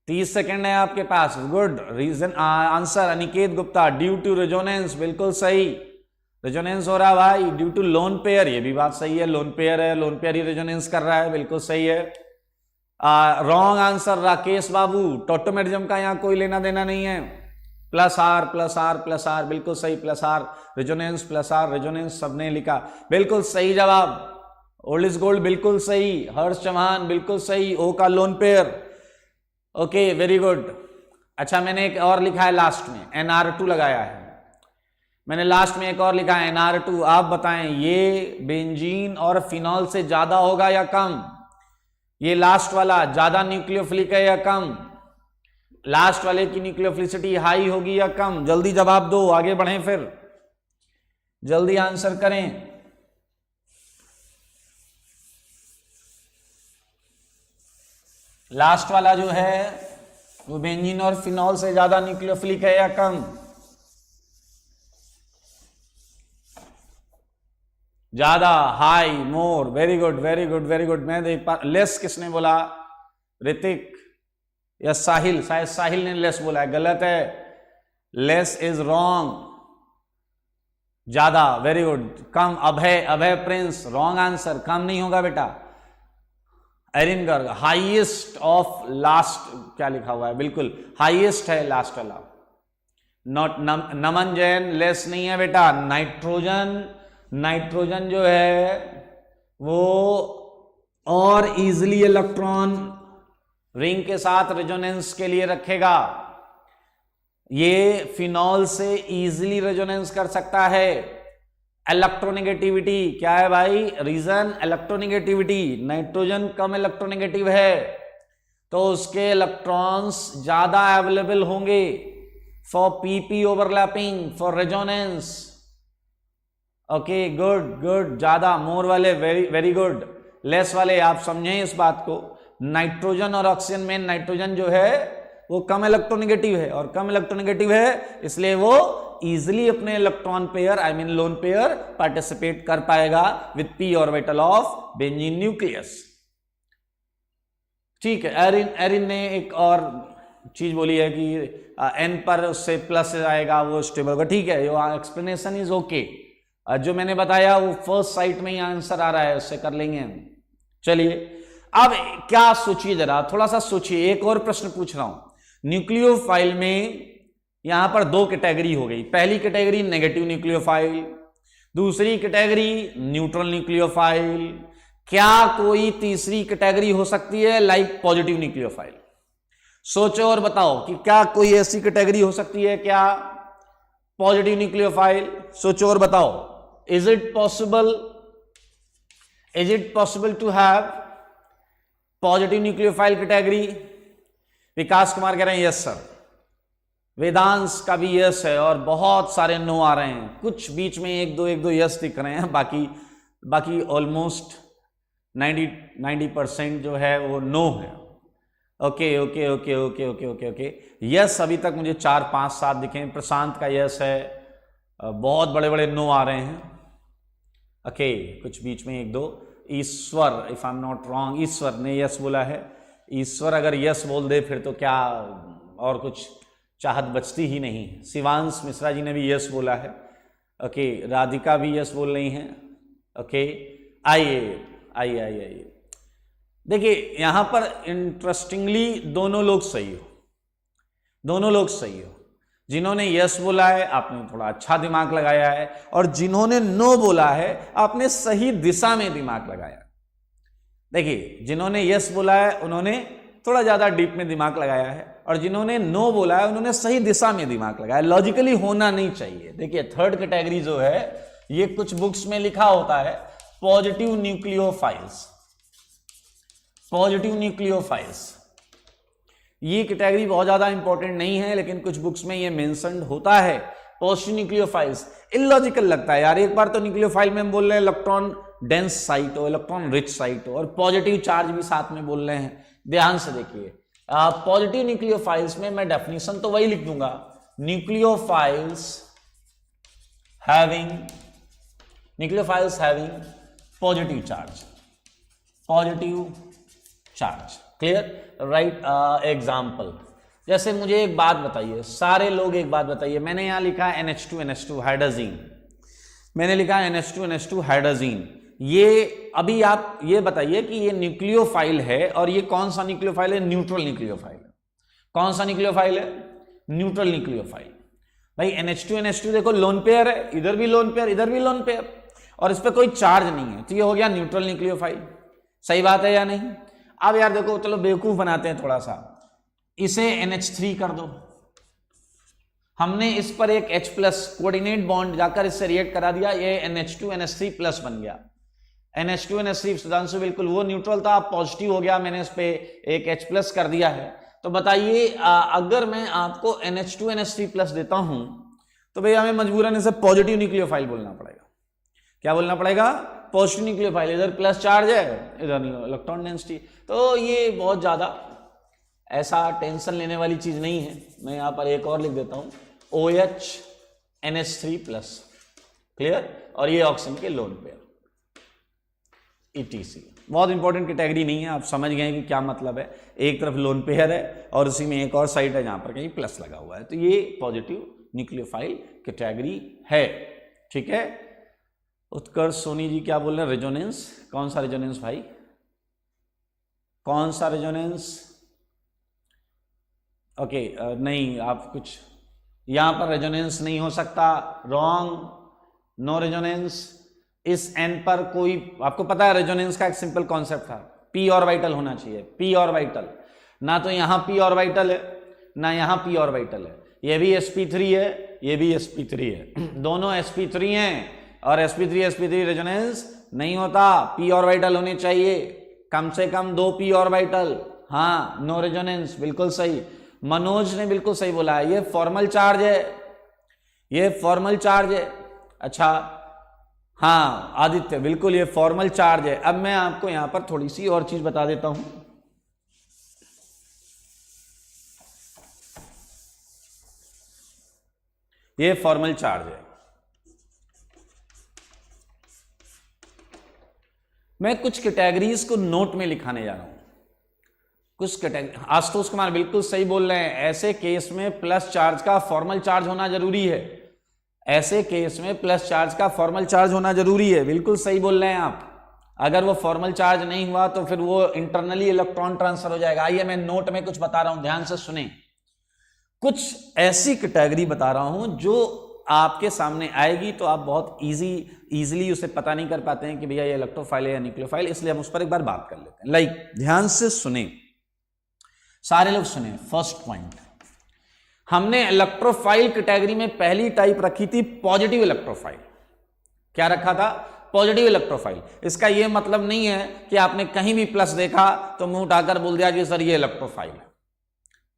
30 सेकेंड है आपके पास। Good reason answer Aniket Gupta, due to resonance, बिल्कुल सही, रेजोनेंस हो रहा है भाई, ड्यू टू लोन पेयर, ये भी बात सही है, लोन पेयर है, लोन पेयर ही रेजोनेंस कर रहा है, बिल्कुल सही है। रॉन्ग आंसर राकेश बाबू, टोटोमेरिज्म का यहाँ कोई लेना देना नहीं है, plus R plus R plus R, बिल्कुल सही, plus R resonance plus R resonance सबने लिखा, बिल्कुल सही जवाब। ओल्ड इज गोल्ड बिल्कुल सही, हर्ष चौहान बिल्कुल सही, ओ का lone pair, okay very good. अच्छा मैंने एक और लिखा है लास्ट में, NR2 लगाया है मैंने, लास्ट में एक और लिखा है NR2, आप बताएं ये बेंजीन और फिनॉल से ज्यादा होगा या कम, ये लास्ट वाला ज्यादा न्यूक्लियोफिलिक है या कम, लास्ट वाले की न्यूक्लियोफिलिसिटी हाई होगी या कम, जल्दी जवाब दो, आगे बढ़ें फिर, जल्दी आंसर करें। लास्ट वाला जो है वो बेंजीन और फिनॉल से ज्यादा न्यूक्लियोफिलिक है या कम, ज्यादा, high, more, very good very good very good. मैं देख पा, लेस किसने बोला, ऋतिक या साहिल, शायद साहिल ने लेस बोला है, गलत है, लेस इज रॉन्ग, ज्यादा, वेरी गुड। कम, Abhay, Abhay Prince, wrong answer, कम नहीं होगा बेटा। Erin Garg, highest of last, क्या लिखा हुआ है, बिल्कुल हाईएस्ट है लास्ट वाला। नॉट, नमन जैन, लेस नहीं है बेटा। नाइट्रोजन, नाइट्रोजन जो है वो और इजिली इलेक्ट्रॉन रिंग के साथ रेजोनेंस के लिए रखेगा, ये फिनॉल से इजिली रेजोनेंस कर सकता है। इलेक्ट्रोनेगेटिविटी क्या है भाई, रीजन इलेक्ट्रोनेगेटिविटी, नाइट्रोजन कम इलेक्ट्रोनेगेटिव है तो उसके इलेक्ट्रॉन्स ज्यादा अवेलेबल होंगे for PP overlapping, for resonance, okay, good good, ज्यादा, मोर वाले वेरी वेरी गुड, लेस वाले आप समझें इस बात को। नाइट्रोजन और ऑक्सीजन में नाइट्रोजन जो है वो कम इलेक्ट्रोनेगेटिव है, और कम इलेक्ट्रोनेगेटिव है इसलिए वो इजिली अपने electron pair I mean lone pair participate कर पाएगा with P orbital of benzene nucleus. ठीक है, एरिन ने एक और चीज बोली है कि एन पर उससे प्लस आएगा वो स्टेबल होगा। ठीक है, योर एक्सप्लेनेशन इज ओके। जो मैंने बताया वो फर्स्ट साइट में ही आंसर आ रहा है, उससे कर लेंगे हम। चलिए अब क्या सोचिए, जरा थोड़ा सा सोचिए। एक और प्रश्न पूछ रहा हूं। न्यूक्लियोफाइल में यहां पर दो कैटेगरी हो गई। पहली कैटेगरी नेगेटिव न्यूक्लियोफाइल, दूसरी कैटेगरी न्यूट्रल न्यूक्लियोफाइल। क्या कोई तीसरी कैटेगरी हो सकती है लाइक पॉजिटिव न्यूक्लियोफाइल? सोचो और बताओ कि क्या कोई ऐसी कैटेगरी हो सकती है क्या पॉजिटिव न्यूक्लियोफाइल? सोचो और बताओ। Is it possible to have positive nucleophile category? Vikas Kumar कह रहे हैं यस सर। वेदांश का भी यस है और बहुत सारे नो आ रहे हैं। कुछ बीच में एक दो यस दिख रहे हैं, बाकी ऑलमोस्ट 90% जो है वो नो है। Okay okay okay okay okay okay okay yes अभी तक मुझे 4 5 7 दिखे। प्रशांत का यस है, बहुत बड़े बड़े नो आ रहे हैं। ओके कुछ बीच में एक दो। Ishwar, if I am not wrong, Ishwar ने यस बोला है। ईश्वर अगर यस बोल दे फिर तो क्या और कुछ चाहत बचती ही नहीं। शिवांश मिश्रा जी ने भी यस बोला है। ओके राधिका भी यस बोल रही हैं। ओके आइए देखिए यहां पर इंटरेस्टिंगली दोनों लोग सही हो। जिन्होंने यस बोला है आपने थोड़ा अच्छा दिमाग लगाया है, और जिन्होंने नो बोला है आपने सही दिशा में दिमाग लगाया। देखिए जिन्होंने यस बोला है उन्होंने थोड़ा ज्यादा डीप में दिमाग लगाया है, और जिन्होंने नो बोला है उन्होंने सही दिशा में दिमाग लगाया। लॉजिकली होना नहीं चाहिए। देखिए थर्ड कैटेगरी जो है ये कुछ बुक्स में लिखा होता है पॉजिटिव न्यूक्लियोफाइल्स। ये कैटेगरी बहुत ज्यादा इंपॉर्टेंट नहीं है, लेकिन कुछ बुक्स में ये मेंशन होता है पॉजिटिव न्यूक्लियोफाइल्स। इलॉजिकल लगता है यार, एक बार तो न्यूक्लियोफाइल में हम बोल रहे हैं इलेक्ट्रॉन डेंस साइट हो, इलेक्ट्रॉन रिच साइट हो, और पॉजिटिव चार्ज भी साथ में बोल रहे हैं। ध्यान से देखिए पॉजिटिव न्यूक्लियोफाइल्स में मैं डेफिनेशन तो वही लिख दूंगा, nucleophiles having positive charge. Clear? Right example. जैसे मुझे एक बात बताइए, सारे लोग एक बात बताइए। मैंने यहां लिखा है NH2 हाइड्रोजीन, मैंने लिखा है NH2 हाइड्रोजीन। ये अभी आप ये बताइए कि ये न्यूक्लियोफाइल है, और ये कौन सा न्यूक्लियोफाइल है? न्यूट्रल न्यूक्लियोफाइल है। कौन सा न्यूक्लियोफाइल है? Neutral nucleophile. भाई NH2 देखो लोन पेयर है, इधर भी लोन पेयर, इधर भी लोन पेयर, और इस पर कोई चार्ज नहीं है, तो ये हो गया न्यूट्रल न्यूक्लियोफाइल। सही बात है या नहीं? अब यार देखो चलो बेवकूफ बनाते हैं थोड़ा सा, इसे NH3 कर दो। हमने इस पर एक H+ कोऑर्डिनेट बॉन्ड जाकर इससे रिएक्ट करा दिया, ये NH2NH3+ बन गया। NH2NH3 सुधांशु बिल्कुल वो न्यूट्रल था, पॉजिटिव हो गया, मैंने इस पे एक H+ कर दिया है। तो बताइए अगर मैं आपको NH2NH3+ देता हूं तो भाई हमें मजबूरन इसे पॉजिटिव न्यूक्लियोफाइल बोलना पड़ेगा। क्या बोलना पड़ेगा? Positive nucleophile. इधर प्लस चार्ज है, इधर इलेक्ट्रॉन डेंसिटी। तो ये बहुत ज्यादा ऐसा टेंशन लेने वाली चीज नहीं है। मैं यहां पर एक और लिख देता हूं OH NH3+। क्लियर? और ये ऑक्सीजन के लोन पेयर ETC। बहुत इंपॉर्टेंट कैटेगरी नहीं है, आप समझ गए कि क्या मतलब है। एक तरफ लोन पेयर है और उसी में एक और साइड है जहां पर कहीं प्लस लगा हुआ है, तो ये पॉजिटिव न्यूक्लियोफाइल कैटेगरी है। ठीक है। उत्कर्ष सोनी जी क्या बोल रहे हैं? रेजोनेंस। कौन सा रेजोनेंस भाई? कौन सा रेजोनेंस? ओके नहीं, आप कुछ यहां पर रेजोनेंस नहीं हो सकता, रॉन्ग, नो रेजोनेंस। इस एन पर कोई, आपको पता है रेजोनेंस का एक सिंपल कॉन्सेप्ट था, p ऑर्बिटल होना चाहिए, p ऑर्बिटल। ना तो यहां p ऑर्बिटल है ना यहां p ऑर्बिटल है। ये भी sp3 है, ये भी sp3 है, दोनों sp3 हैं, और sp3 रेजोनेंस नहीं होता, p ऑर्बिटल होने चाहिए, कम से कम 2 p ऑर्बिटल। हाँ, नो रेजोनेंस, बिल्कुल सही। मनोज ने बिल्कुल सही बोला है, ये फॉर्मल चार्ज है, ये फॉर्मल चार्ज है। अच्छा हाँ आदित्य, बिल्कुल ये फॉर्मल चार्ज है। अब मैं आपको यहां पर थोड़ी सी और चीज बता देता हूं। ये फॉर्मल चार्ज है। मैं कुछ कैटेगरीज को नोट में लिखाने जा रहा हूं। कुछ कैटेगरी, आशुतोष कुमार बिल्कुल सही बोल रहे हैं, ऐसे केस में प्लस चार्ज का फॉर्मल चार्ज होना जरूरी है। ऐसे केस में प्लस चार्ज का फॉर्मल चार्ज होना जरूरी है, बिल्कुल सही बोल रहे हैं आप। अगर वो फॉर्मल चार्ज नहीं हुआ तो फिर वो इंटरनली इलेक्ट्रॉन ट्रांसफर हो जाएगा। आइए मैं नोट में कुछ बता रहा हूं, ध्यान से सुने। कुछ ऐसी कैटेगरी बता रहा हूं जो आपके सामने आएगी तो आप बहुत इजीली उसे पता नहीं कर पाते हैं कि भैया ये इलेक्ट्रोफाइल है या न्यूक्लियोफाइल, इसलिए हम उस पर एक बार बात कर लेते हैं। लाइक ध्यान से सुने, सारे लोग सुने। फर्स्ट पॉइंट, हमने इलेक्ट्रोफाइल कैटेगरी में पहली टाइप रखी थी पॉजिटिव इलेक्ट्रोफाइल। क्या रखा था? Positive electrophile. इसका यह मतलब नहीं है कि आपने कहीं भी प्लस देखा तो मुंह उठाकर बोल दिया कि सर ये इलेक्ट्रोफाइल है।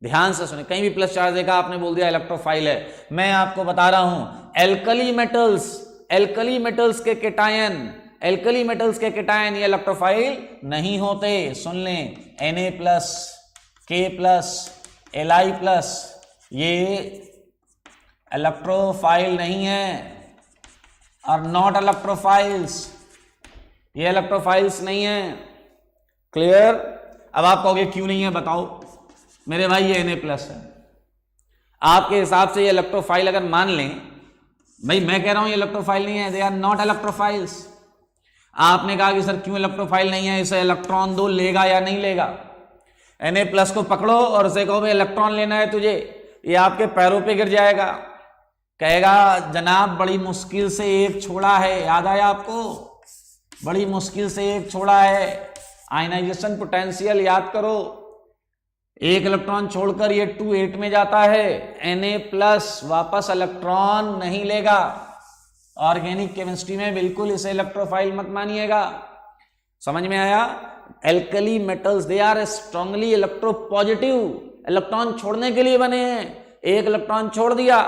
ध्यान से सुने, कहीं भी प्लस चार्ज देखा आपने बोल दिया इलेक्ट्रोफाइल है। मैं आपको बता रहा हूं एल्कली मेटल्स के केटायन, एल्कली मेटल्स के केटायन ये इलेक्ट्रोफाइल नहीं होते। सुन लें, Na+, K+, Li+, ये इलेक्ट्रोफाइल नहीं है और नॉट इलेक्ट्रोफाइल्स, ये इलेक्ट्रोफाइल्स नहीं है। क्लियर? अब आप कहोगे क्यों नहीं है, बताओ। मेरे भाई ये Na+ है, आपके हिसाब से ये इलेक्ट्रोफाइल अगर मान लें, भाई मैं कह रहा हूं ये इलेक्ट्रोफाइल नहीं है, दे आर नॉट इलेक्ट्रोफाइल्स। आपने कहा कि सर क्यों इलेक्ट्रोफाइल नहीं है, इसे इलेक्ट्रॉन दो, लेगा या नहीं लेगा? Na+ को पकड़ो और उसे कहो भाई इलेक्ट्रॉन लेना है तुझे, ये आपके पैरों पे गिर जाएगा, कहेगा जनाब बड़ी मुश्किल से एक छोड़ा है। याद आया आपको? बड़ी मुश्किल से एक छोड़ा है। आयनाइजेशन पोटेंशियल याद करो, एक इलेक्ट्रॉन छोड़कर ये 2 8 में जाता है। Na+ वापस इलेक्ट्रॉन नहीं लेगा। ऑर्गेनिक केमिस्ट्री में बिल्कुल इसे इलेक्ट्रोफाइल मत मानिएगा। समझ में आया? Alkali metals they are strongly electropositive, electron छोड़ने के लिए बने हैं। एक इलेक्ट्रॉन छोड़ दिया,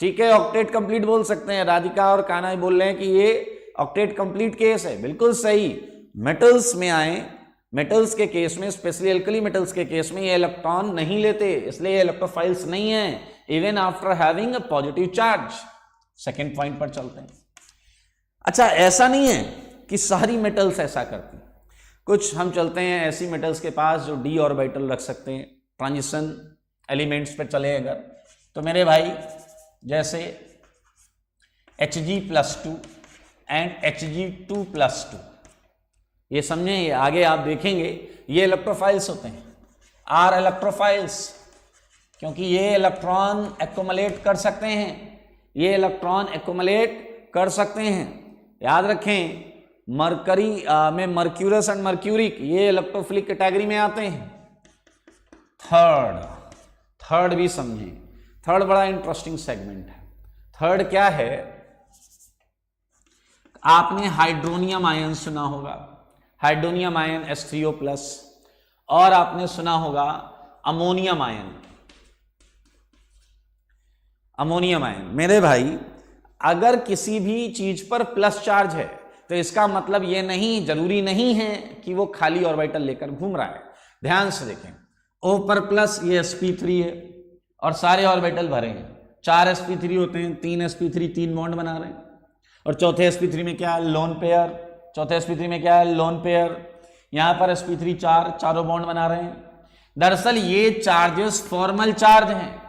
ठीक है, ऑक्टेट कंप्लीट बोल सकते हैं। राधिका और कान्हा बोल रहे हैं कि ये ऑक्टेट कंप्लीट केस है, बिल्कुल सही। मेटल्स में आए, मेटल्स के केस में, स्पेशली एल्कली मेटल्स के केस में ये इलेक्ट्रॉन नहीं लेते, इसलिए ये इलेक्ट्रोफाइल्स नहीं है, even after having a positive charge. Second point पर चलते हैं। अच्छा, ऐसा नहीं है कि सारी मेटल्स ऐसा करती, कुछ हम चलते हैं ऐसी मेटल्स के पास जो d ऑर्बिटल रख सकते हैं, ट्रांजिशन एलिमेंट्स पर चले अगर, तो मेरे भाई जैसे Hg+2 एंड Hg2+2, ये समझे, ये आगे आप देखेंगे ये इलेक्ट्रोफाइल्स होते हैं, आर इलेक्ट्रोफाइल्स, क्योंकि ये इलेक्ट्रॉन एक्युमुलेट कर सकते हैं, ये इलेक्ट्रॉन एक्युमुलेट कर सकते हैं। याद रखें, मरकरी में मर्क्यूरस एंड मर्क्यूरिक ये इलेक्ट्रोफिलिक कैटेगरी में आते हैं। थर्ड भी समझें, थर्ड बड़ा इंटरेस्टिंग सेगमेंट है। थर्ड क्या है? आपने हाइड्रोनियम आयन सुना होगा, हाइड्रोनियम आयन H3O+, और आपने सुना होगा अमोनियम आयन, अमोनियम आयन। मेरे भाई अगर किसी भी चीज पर प्लस चार्ज है तो इसका मतलब ये नहीं, जरूरी नहीं है कि वो खाली ऑर्बिटल लेकर घूम रहा है। ध्यान से देखें, O पर प्लस ये sp3 है और सारे ऑर्बिटल भरे हैं। 4 sp3 होते हैं, 3 sp3 3 बॉन्ड बना रहे हैं, और चौथे sp3 में क्या है? Lone pair. चौथे sp3 में क्या है? Lone pair. यहां पर sp3 चारों बॉन्ड बना रहे हैं। दरअसल ये चार्जेस फॉर्मल चार्ज हैं।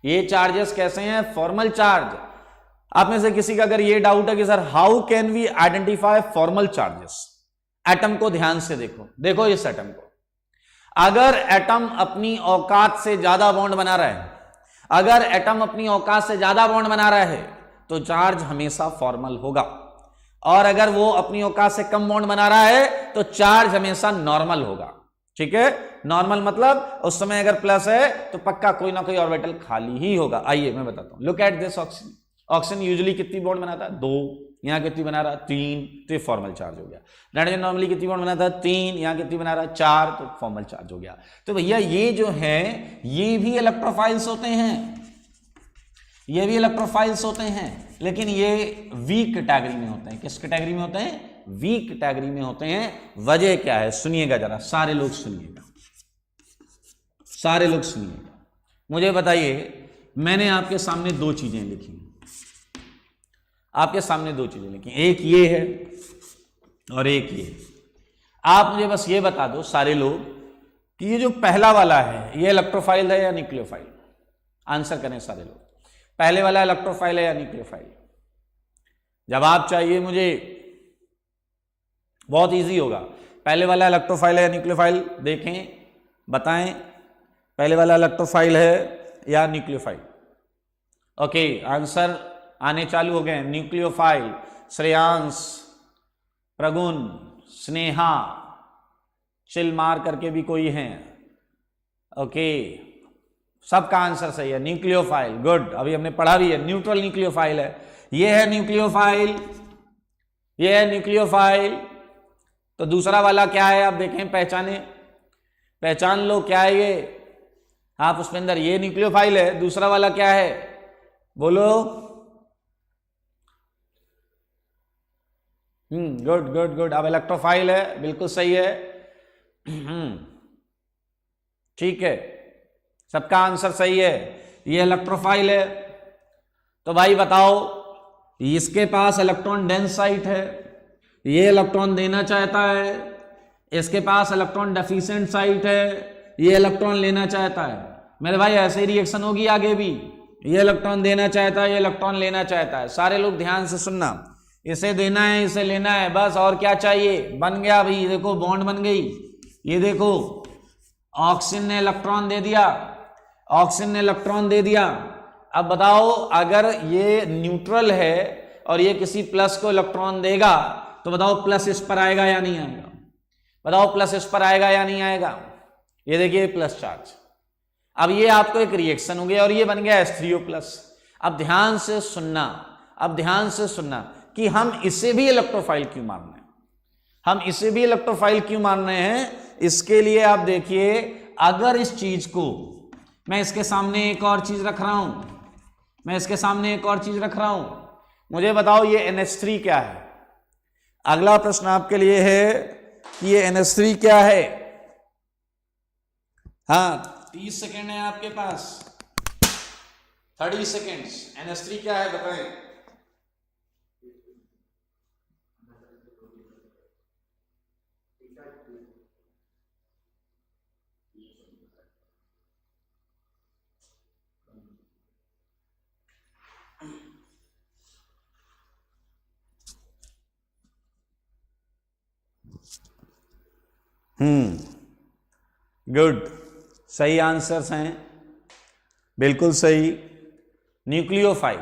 ये चार्जेस कैसे हैं? Formal charge. आप में से किसी का अगर ये डाउट है कि sir how can we identify formal charges, atom को ध्यान से देखो, देखो इस एटम को। अगर एटम अपनी औकात से ज्यादा बॉन्ड बना रहा है, अगर एटम अपनी औकात से ज्यादा बॉन्ड बना रहा है तो चार्ज हमेशा फॉर्मल होगा, और अगर वो अपनी औकात से कम बॉन्ड बना रहा है तो चार्ज हमेशा नॉर्मल होगा। ठीक है, नॉर्मल मतलब उस समय अगर प्लस है तो पक्का कोई ना कोई ऑर्बिटल खाली ही होगा। आइए मैं बताता हूं, look at this oxygen. Oxygen usually कितनी बॉन्ड बनाता है? 2। यहां कितनी बना रहा है? 3, तो ये फॉर्मल चार्ज हो गया। नाइट्रोजन नॉर्मली कितनी बॉन्ड बनाता है? 3। यहां कितनी बना रहा है? 4, तो फॉर्मल चार्ज हो गया। तो भैया ये जो है ये भी इलेक्ट्रोफाइल्स होते हैं, ये भी इलेक्ट्रोफाइल्स होते हैं। लेकिन ये वीक कैटेगरी में होते हैं। किस कैटेगरी में होते हैं? वीक कैटेगरी में होते हैं। वजह क्या है सुनिएगा जरा, सारे लोग सुनिएगा, सारे लोग सुनिएगा। मुझे बताइए, मैंने आपके सामने दो चीजें लिखी, आपके सामने दो चीजें लिखी, एक ये है और एक ये। आप मुझे बस ये बता दो सारे लोग कि ये जो पहला वाला है ये इलेक्ट्रोफाइल है या न्यूक्लियोफाइल? आंसर करें सारे लोग, पहले वाला इलेक्ट्रोफाइल है या न्यूक्लियोफाइल? जवाब चाहिए मुझे, बहुत इजी होगा। पहले वाला इलेक्ट्रोफाइल है या न्यूक्लियोफाइल? देखें, बताएं, पहले वाला इलेक्ट्रोफाइल है या न्यूक्लियोफाइल? ओके, आंसर आने चालू हो गए। न्यूक्लियोफाइल, श्रेयांश, प्रगुण, स्नेहा, चिल मार करके भी कोई हैं। ओके, सबका आंसर सही है, न्यूक्लियोफाइल। गुड, अभी हमने पढ़ा भी है, न्यूट्रल न्यूक्लियोफाइल है। ये है न्यूक्लियोफाइल, ये है न्यूक्लियोफाइल। तो दूसरा वाला क्या है आप देखें, पहचाने, पहचान लो क्या है ये आप उसमें अंदर। ये न्यूक्लियोफाइल है, दूसरा वाला क्या है बोलो? गुड गुड गुड, अब इलेक्ट्रोफाइल है, बिल्कुल सही है। ठीक है, सबका आंसर सही है, ये इलेक्ट्रोफाइल है। तो भाई बताओ, इसके पास इलेक्ट्रॉन डेंस साइट है, ये इलेक्ट्रॉन देना चाहता है, इसके पास इलेक्ट्रॉन डेफिशिएंट साइट है, ये इलेक्ट्रॉन लेना चाहता है। मेरे भाई ऐसे ही रिएक्शन होगी आगे भी, ये इलेक्ट्रॉन देना चाहता है, ये इलेक्ट्रॉन लेना चाहता है। सारे लोग ध्यान से सुनना, इसे देना है, इसे लेना है, बस। और क्या चाहिए? बन गया भाई, देखो बॉन्ड बन गई। ये देखो, ऑक्सीजन ने इलेक्ट्रॉन दे दिया, ऑक्सीजन ने इलेक्ट्रॉन दे दिया। अब बताओ, अगर ये न्यूट्रल है और ये किसी प्लस को इलेक्ट्रॉन देगा, तो बताओ प्लस इस पर आएगा या नहीं आएगा? बताओ प्लस इस पर आएगा या नहीं आएगा? ये देखिए प्लस चार्ज। अब ये आपको एक रिएक्शन हो गया और ये बन गया H3O+। अब ध्यान से सुनना, अब ध्यान से सुनना कि हम इसे भी इलेक्ट्रोफाइल क्यों मान रहे हैं, हम इसे भी इलेक्ट्रोफाइल क्यों मान रहे हैं। इसके लिए आप देखिए, अगर इस चीज को मैं इसके सामने एक और चीज रख रहा हूं, मैं इसके सामने एक और चीज रख रहा हूं, मुझे बताओ ये NH3 क्या है? अगला प्रश्न आपके लिए है कि ये NH3 क्या है? हाँ, 30 सेकेंड है आपके पास, 30 सेकेंड्स। NH3 क्या है बताएं? गुड, सही आंसर्स हैं, बिल्कुल सही। Nucleophile,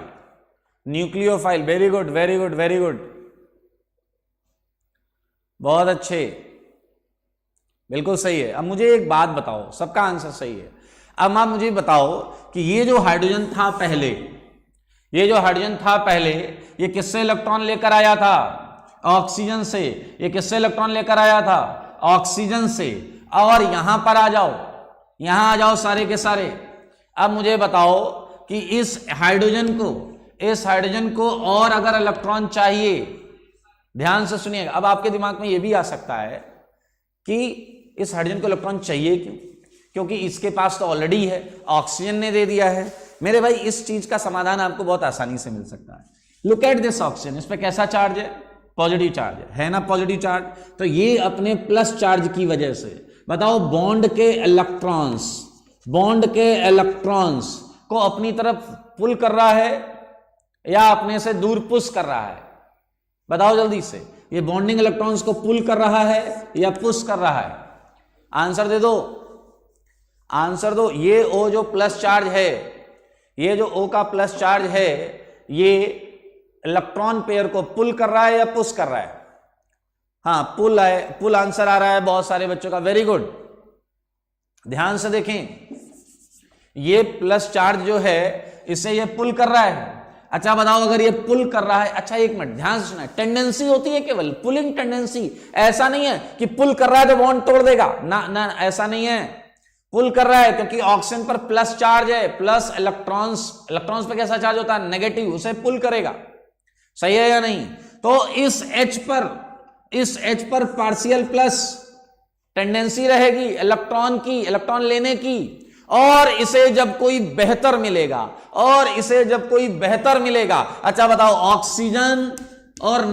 nucleophile, very good very good very good, बहुत अच्छे, बिल्कुल सही है। अब मुझे एक बात बताओ, सबका आंसर सही है। अब आप मुझे बताओ कि ये जो हाइड्रोजन था पहले, ये जो हाइड्रोजन था पहले, ये किससे इलेक्ट्रॉन लेकर आया था? ऑक्सीजन से। ये किससे इलेक्ट्रॉन लेकर आया था? ऑक्सीजन से। और यहां पर आ जाओ, यहां आ जाओ सारे के सारे। अब मुझे बताओ कि इस हाइड्रोजन को और अगर इलेक्ट्रॉन चाहिए, ध्यान से सुनिएगा। अब आपके दिमाग में यह भी आ सकता है कि इस हाइड्रोजन को इलेक्ट्रॉन चाहिए क्यों? क्योंकि इसके पास तो ऑलरेडी है, ऑक्सीजन ने दे दिया है। मेरे भाई, इस चीज का समाधान आपको बहुत आसानी से मिल सकता है। लुक एट दिस ऑक्सीजन, इस पे कैसा चार्ज है? पॉजिटिव चार्ज है ना, पॉजिटिव चार्ज। तो ये अपने प्लस चार्ज की वजह से, बताओ, बॉन्ड के इलेक्ट्रॉन्स को अपनी तरफ पुल कर रहा है या अपने से दूर पुश कर रहा है? बताओ जल्दी से, ये बॉन्डिंग इलेक्ट्रॉन्स को पुल कर रहा है या पुश कर रहा है? आंसर दे दो, आंसर दो। ये O जो प्लस चार्ज है, ये जो O का प्लस चार्ज है, ये इलेक्ट्रॉन पेयर को पुल कर रहा है या पुश कर रहा है? हाँ, पुल है, पुल आंसर आ रहा है बहुत सारे बच्चों का, वेरी गुड। ध्यान से देखें, ये प्लस चार्ज जो है इसे ये पुल कर रहा है। अच्छा बताओ, अगर ये पुल कर रहा है, अच्छा एक मिनट ध्यान से सुना, टेंडेंसी होती है केवल, पुलिंग टेंडेंसी, ऐसा नहीं है कि पुल कर रहा है तो बॉन्ड तोड़ देगा, ना ना, ऐसा नहीं है। पुल कर रहा है क्योंकि ऑक्सीजन पर प्लस चार्ज है, प्लस इलेक्ट्रॉन्स पे कैसा चार्ज होता है? नेगेटिव, उसे पुल करेगा। सही है या नहीं? तो इस H पर पार्शियल प्लस टेंडेंसी रहेगी इलेक्ट्रॉन लेने की, और इसे जब कोई बेहतर मिलेगा, अच्छा बताओ, ऑक्सीजन और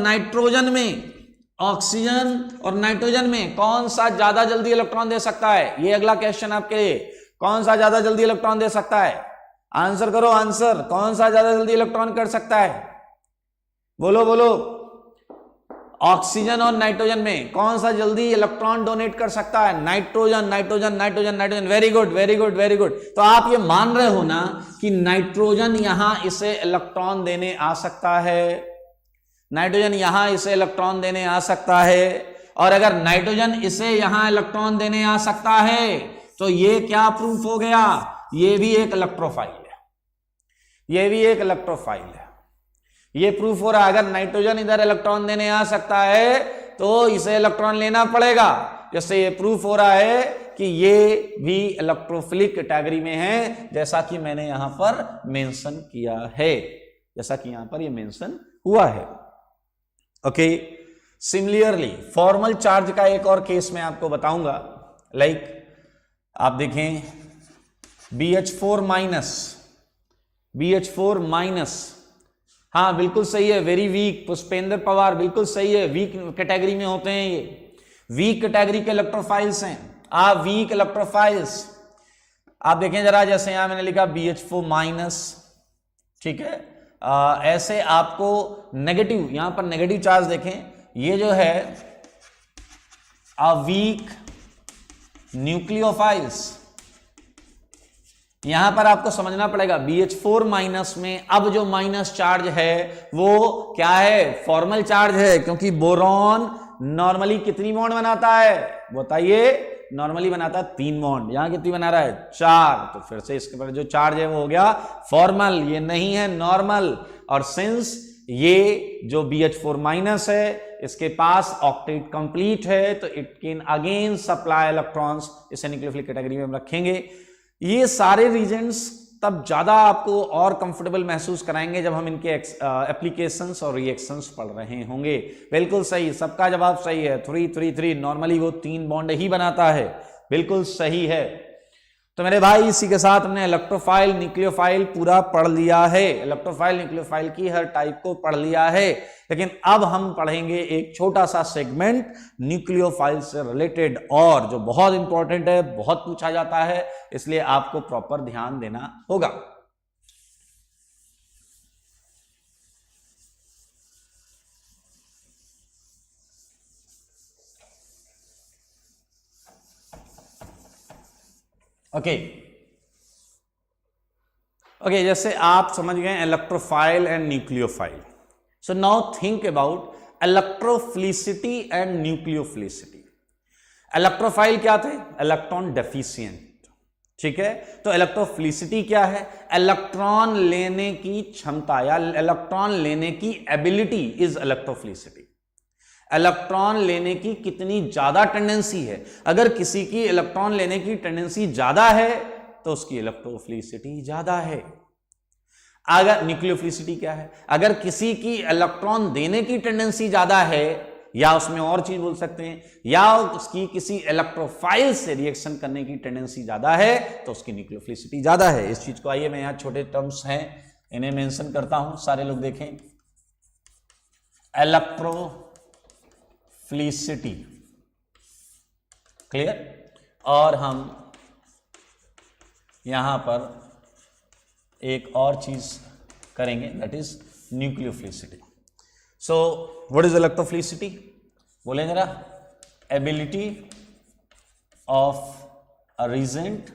नाइट्रोजन में कौन सा ज्यादा जल्दी इलेक्ट्रॉन दे सकता है? ये अगला क्वेश्चन आपके लिए, कौन सा ज्यादा जल्दी इलेक्ट्रॉन दे सकता है? आंसर करो, आंसर, कौन सा ज्यादा जल्दी इलेक्ट्रॉन कर सकता है? बोलो। ऑक्सीजन और नाइट्रोजन में कौन सा जल्दी इलेक्ट्रॉन डोनेट कर सकता है? नाइट्रोजन। Very good. तो आप ये मान रहे हो ना कि नाइट्रोजन यहां इसे इलेक्ट्रॉन देने आ सकता है, और अगर नाइट्रोजन इसे यहां इलेक्ट्रॉन देने आ सकता है तो ये क्या प्रूफ हो गया? ये भी एक इलेक्ट्रोफाइल है। ये प्रूफ हो रहा है, अगर नाइट्रोजन इधर इलेक्ट्रॉन देने आ सकता है तो इसे इलेक्ट्रॉन लेना पड़ेगा। जैसे ये प्रूफ हो रहा है कि ये भी इलेक्ट्रोफिलिक कैटेगरी में है, जैसा कि मैंने यहां पर मेंशन किया है, जैसा कि यहां पर ये मेंशन हुआ है। ओके, सिमिलरली फॉर्मल चार्ज का एक और केस मैं आपको बताऊंगा। लाइक आप देखें BH4 माइनस, हाँ बिल्कुल सही है, वेरी वीक। पुष्पेंद्र पवार बिल्कुल सही है, वीक कैटेगरी में होते हैं, ये वीक कैटेगरी के इलेक्ट्रोफाइल्स हैं। वीक इलेक्ट्रोफाइल्स आप देखें जरा, जैसे यहां मैंने लिखा BH4 माइनस, ठीक है। ऐसे आपको नेगेटिव, यहां पर नेगेटिव चार्ज देखें, ये जो है वीक न्यूक्लियोफाइल्स। यहां पर आपको समझना पड़ेगा BH4 माइनस में अब जो माइनस चार्ज है वो क्या है? फॉर्मल चार्ज है, क्योंकि बोरॉन नॉर्मली कितनी बॉन्ड बनाता है बताइए? नॉर्मली बनाता है 3 बॉन्ड, यहां कितनी बना रहा है? 4। तो फिर से इसके पर जो चार्ज है वो हो गया फॉर्मल, ये नहीं है नॉर्मल। और सिंस ये जो BH4 माइनस है इसके पास ऑक्टेट कंप्लीट है, तो it can again supply electrons, इसे न्यूक्लियोफिलिक कैटेगरी में हम रखेंगे। ये सारे रीजन्स तब ज्यादा आपको और कंफर्टेबल महसूस कराएंगे जब हम इनके एप्लीकेशंस और रिएक्शंस पढ़ रहे होंगे। बिल्कुल सही, सबका जवाब सही है। 3 नॉर्मली वो 3 बॉन्ड ही बनाता है, बिल्कुल सही है। तो मेरे भाई इसी के साथ हमने इलेक्ट्रोफाइल न्यूक्लियोफाइल पूरा पढ़ लिया है, इलेक्ट्रोफाइल न्यूक्लियोफाइल की हर टाइप को पढ़ लिया है। लेकिन अब हम पढ़ेंगे एक छोटा सा सेगमेंट न्यूक्लियोफाइल से रिलेटेड, और जो बहुत इंपॉर्टेंट है, बहुत पूछा जाता है, इसलिए आपको प्रॉपर ध्यान देना होगा। ओके, जैसे आप समझ गए electrophile and nucleophile. So now think about electrophilicity and nucleophilicity. Electrophile क्या थे? इलेक्ट्रॉन डेफिशिएंट, ठीक है। तो इलेक्ट्रोफिलिसिटी क्या है? इलेक्ट्रॉन लेने की क्षमता या इलेक्ट्रॉन लेने की एबिलिटी इज इलेक्ट्रोफिलिसिटी। इलेक्ट्रॉन लेने की कितनी ज्यादा टेंडेंसी है। अगर किसी की इलेक्ट्रॉन लेने की टेंडेंसी ज्यादा है तो उसकी इलेक्ट्रोफिलिसिटी ज्यादा है। अगर न्यूक्लियोफिलिसिटी क्या है? अगर किसी की इलेक्ट्रॉन देने की टेंडेंसी ज्यादा है, या उसमें और चीज बोल सकते हैं, या उसकी किसी इलेक्ट्रोफाइल से रिएक्शन करने की टेंडेंसी ज्यादा है तो उसकी न्यूक्लियोफिलिसिटी ज्यादा है। इस चीज को आइए मैं यहां छोटे टर्म्स हैं इन्हें मेंशन करता हूं, सारे लोग देखें। Electrophilicity, clear. और हम यहां पर एक और चीज करेंगे, that is nucleophilicity. So what is electrophilicity? बोले जरा। Ability of a reagent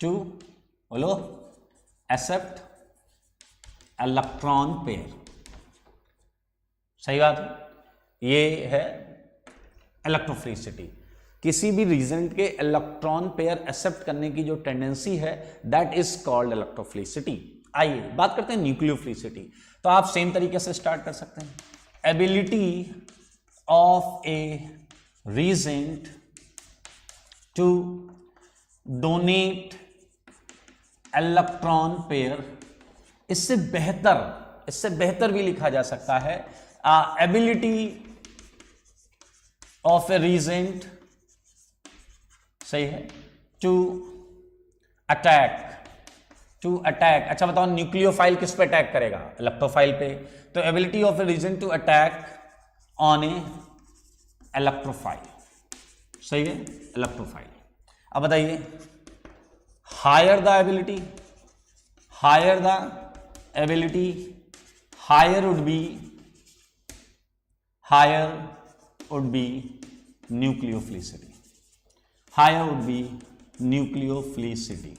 to, बोलो, एक्सेप्ट इलेक्ट्रॉन पेयर। सही बात है, ये है इलेक्ट्रोफिलिसिटी। किसी भी रीजेंट के इलेक्ट्रॉन पेयर एक्सेप्ट करने की जो टेंडेंसी है दैट इज कॉल्ड इलेक्ट्रोफिलिसिटी। आइए बात करते हैं न्यूक्लियोफिलिसिटी। तो आप सेम तरीके से स्टार्ट कर सकते हैं। Ability of a reagent to donate electron pair, इससे बेहतर इससे बेहतर भी लिखा जा सकता है, एबिलिटी ऑफ ए रीजेंट, सही है, टू अटैक, टू अटैक। अच्छा बताओ न्यूक्लियोफाइल किस पे अटैक करेगा? इलेक्ट्रोफाइल पे। तो ability of a reagent to attack on a electrophile, सही है, इलेक्ट्रोफाइल। अब बताइए higher the ability, higher the ability, higher would be nucleophilicity, higher would be nucleophilicity.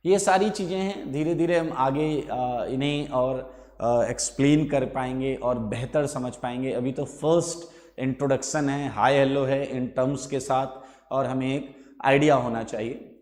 ये सारी चीज़ें हैं, धीरे धीरे हम आगे इन्हें और एक्सप्लेन कर पाएंगे और बेहतर समझ पाएंगे। अभी तो फर्स्ट इंट्रोडक्शन है, हाई हेलो है इन टर्म्स के साथ, और हमें एक आइडिया होना चाहिए।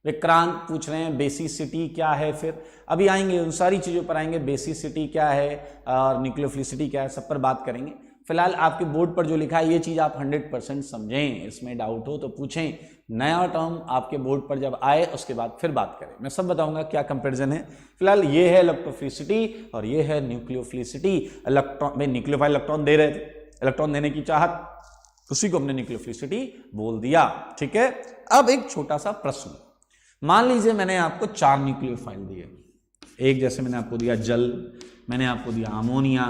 विक्रांत पूछ रहे हैं बेसिसिटी क्या है, फिर अभी आएंगे उन सारी चीज़ों पर आएंगे, बेसिसिटी क्या है और न्यूक्लियोफिलिसिटी क्या है, सब पर बात करेंगे। फिलहाल आपके बोर्ड पर जो लिखा है ये चीज़ आप 100% समझें, इसमें डाउट हो तो पूछें, नया टर्म आपके बोर्ड पर जब आए उसके बाद फिर बात करें, मैं सब बताऊंगा क्या कंपैरिजन है। फिलहाल ये है इलेक्ट्रोफिलिसिटी और ये है न्यूक्लियोफिलिसिटी। इलेक्ट्रॉन में न्यूक्लियोफाइल इलेक्ट्रॉन दे रहे थे, इलेक्ट्रॉन देने की चाहत, उसी को हमने न्यूक्लियोफिलिसिटी बोल दिया, ठीक है। अब एक छोटा सा प्रश्न, मान लीजिए मैंने आपको 4 न्यूक्लियोफाइल दिए, एक जैसे मैंने आपको दिया जल, मैंने आपको दिया अमोनिया,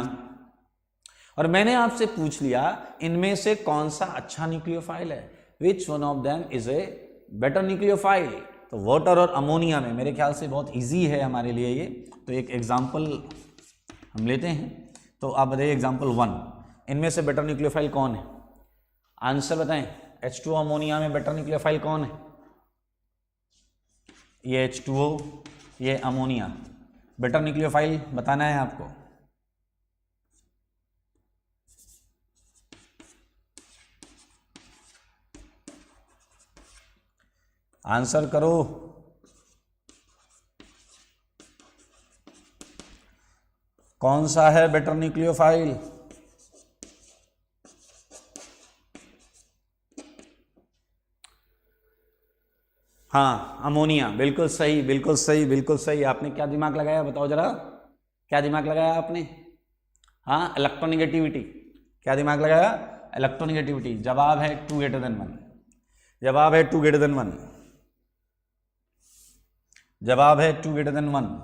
और मैंने आपसे पूछ लिया इनमें से कौन सा अच्छा न्यूक्लियोफाइल है, which one of them is a better nucleophile. तो वाटर और अमोनिया में मेरे ख्याल से बहुत इजी है हमारे लिए ये। तो एक एग्जांपल हम लेते हैं, तो आप बताइए एग्जांपल 1, इनमें से बेटर न्यूक्लियोफाइल कौन है? आंसर बताएं। H2O अमोनिया में बेटर न्यूक्लियोफाइल कौन है? ये H2O, ये अमोनिया, बेटर न्यूक्लियोफाइल बताना है आपको। आंसर करो। कौन सा है बेटर न्यूक्लियोफाइल? हाँ अमोनिया, बिल्कुल सही, बिल्कुल सही, बिल्कुल सही। आपने क्या दिमाग लगाया बताओ जरा, क्या दिमाग लगाया आपने? हाँ इलेक्ट्रोनिगेटिविटी, क्या दिमाग लगाया? इलेक्ट्रोनिगेटिविटी। जवाब है 2 > 1, जवाब है 2 > 1, जवाब है 2 > 1।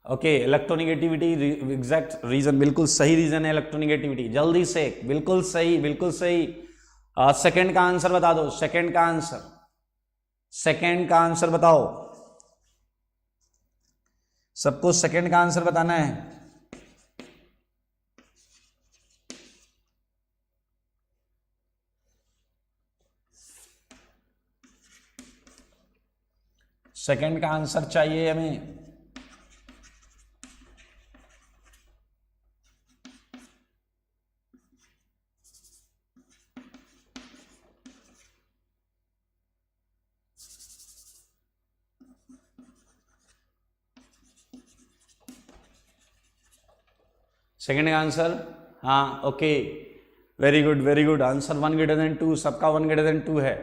ओके इलेक्ट्रोनिगेटिविटी एग्जैक्ट रीजन, बिल्कुल सही रीजन है इलेक्ट्रोनिगेटिविटी। जल्दी से, बिल्कुल सही, बिल्कुल सही। सेकंड का आंसर बता दो, सेकंड का आंसर, सेकंड का आंसर बताओ, सबको सेकंड का आंसर बताना है। सेकंड का आंसर चाहिए हमें। सेकंड का आंसर, हाँ okay, very good, very good. Answer 1 > 2, सबका 1 > 2 है।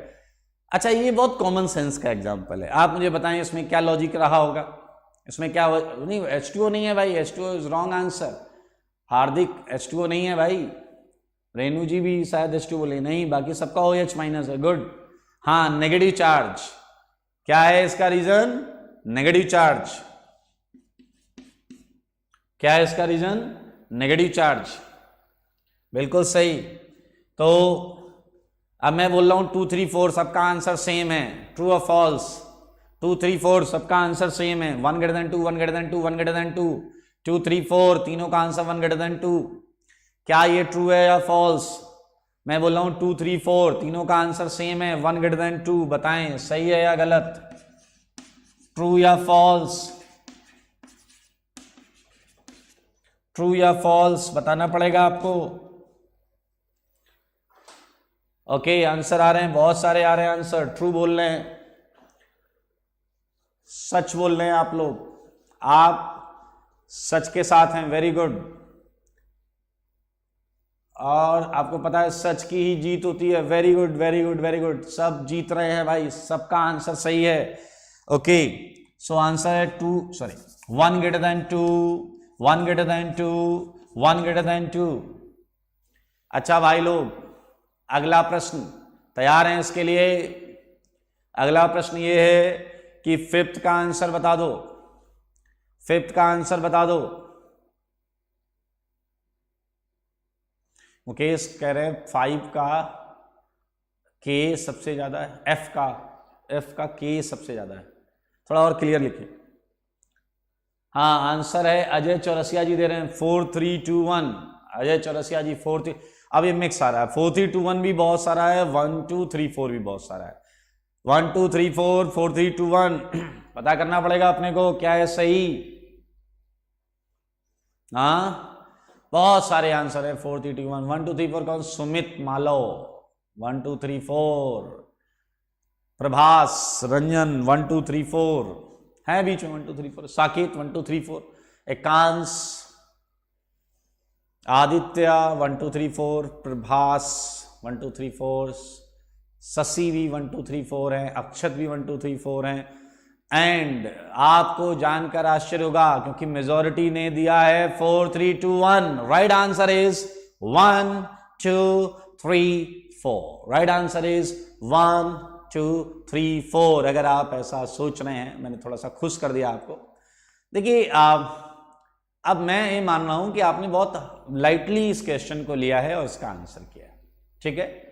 अच्छा ये बहुत कॉमन सेंस का एग्जांपल है, आप मुझे बताएं इसमें क्या लॉजिक रहा होगा? इसमें क्या नहीं, H2O नहीं है भाई, H2O is wrong answer. Hardik H2O नहीं है भाई, रेणु जी भी शायद H2O बोले नहीं, बाकी सबका OH- है, गुड। हाँ नेगेटिव चार्ज, क्या है इसका रीजन? Negative charge. क्या है इसका रीजन? नेगेटिव चार्ज, बिल्कुल सही। तो अब मैं बोल रहा हूं 2 3 4 सबका आंसर सेम है, ट्रू और फॉल्स? 2 3 4 सबका आंसर सेम है, 1 > 2, 1 > 2, 1 > 2, 2 3 4 तीनों का आंसर 1 > 2। क्या ये ट्रू है या फॉल्स? मैं बोल रहा हूं 2 3 4 तीनों का आंसर सेम है, 1 > 2, बताएं सही है या गलत, ट्रू या फॉल्स? ट्रू या फॉल्स बताना पड़ेगा आपको। ओके आंसर आ रहे हैं, बहुत सारे आ रहे हैं आंसर, ट्रू बोल रहे हैं, सच बोल रहे हैं आप लोग। आप सच के साथ हैं, वेरी गुड। और आपको पता है सच की ही जीत होती है, very good very good very good. सब जीत रहे हैं भाई, सबका आंसर सही है। ओके, सो आंसर है 1 greater than 2, 1 greater than 2, 1 greater than 2। अच्छा भाई लोग, अगला प्रश्न तैयार हैं इसके लिए? अगला प्रश्न ये है कि फिफ्थ का आंसर बता दो, फिफ्थ का आंसर बता दो। मुकेश कह रहे हैं 5 का के सबसे ज्यादा है, एफ का के सबसे ज्यादा है। थोड़ा और क्लियर लिखिए। हाँ, आंसर है अजय चौरसिया जी दे रहे हैं 4 3 2 1। अजय चौरसिया जी 4 3। अब ये मिक्स आ रहा है, 4 3 2 1 भी बहुत सारा है, 1 2 3 4 भी बहुत सारा है। 1 2 3 4 4 3 2 1 पता करना पड़ेगा अपने को क्या है सही। हाँ, बहुत सारे आंसर है। 4 3 2 1 1 2 3 4 कौन? सुमित मालव 1 2 3 4, प्रभास रंजन 1 2 3 4 है बीच में 1 2 3 4, साकेत 1 2 3 4, एकांश आदित्य 1 2 3 4, प्रभास 1 2 3 4, शशि भी 1 2 3 4 है, अक्षत भी 1 2 3 4 है। एंड आपको जानकर आश्चर्य होगा क्योंकि मेजॉरिटी ने दिया है 4 3 2 1। Right answer is 1 2 3 4। Right answer is 1 2 3 4। अगर आप ऐसा सोच रहे हैं, मैंने थोड़ा सा खुश कर दिया आपको। देखिए अब मैं ये मान रहा हूं कि आपने बहुत लाइटली इस क्वेश्चन को लिया है और इसका आंसर किया है। ठीक है,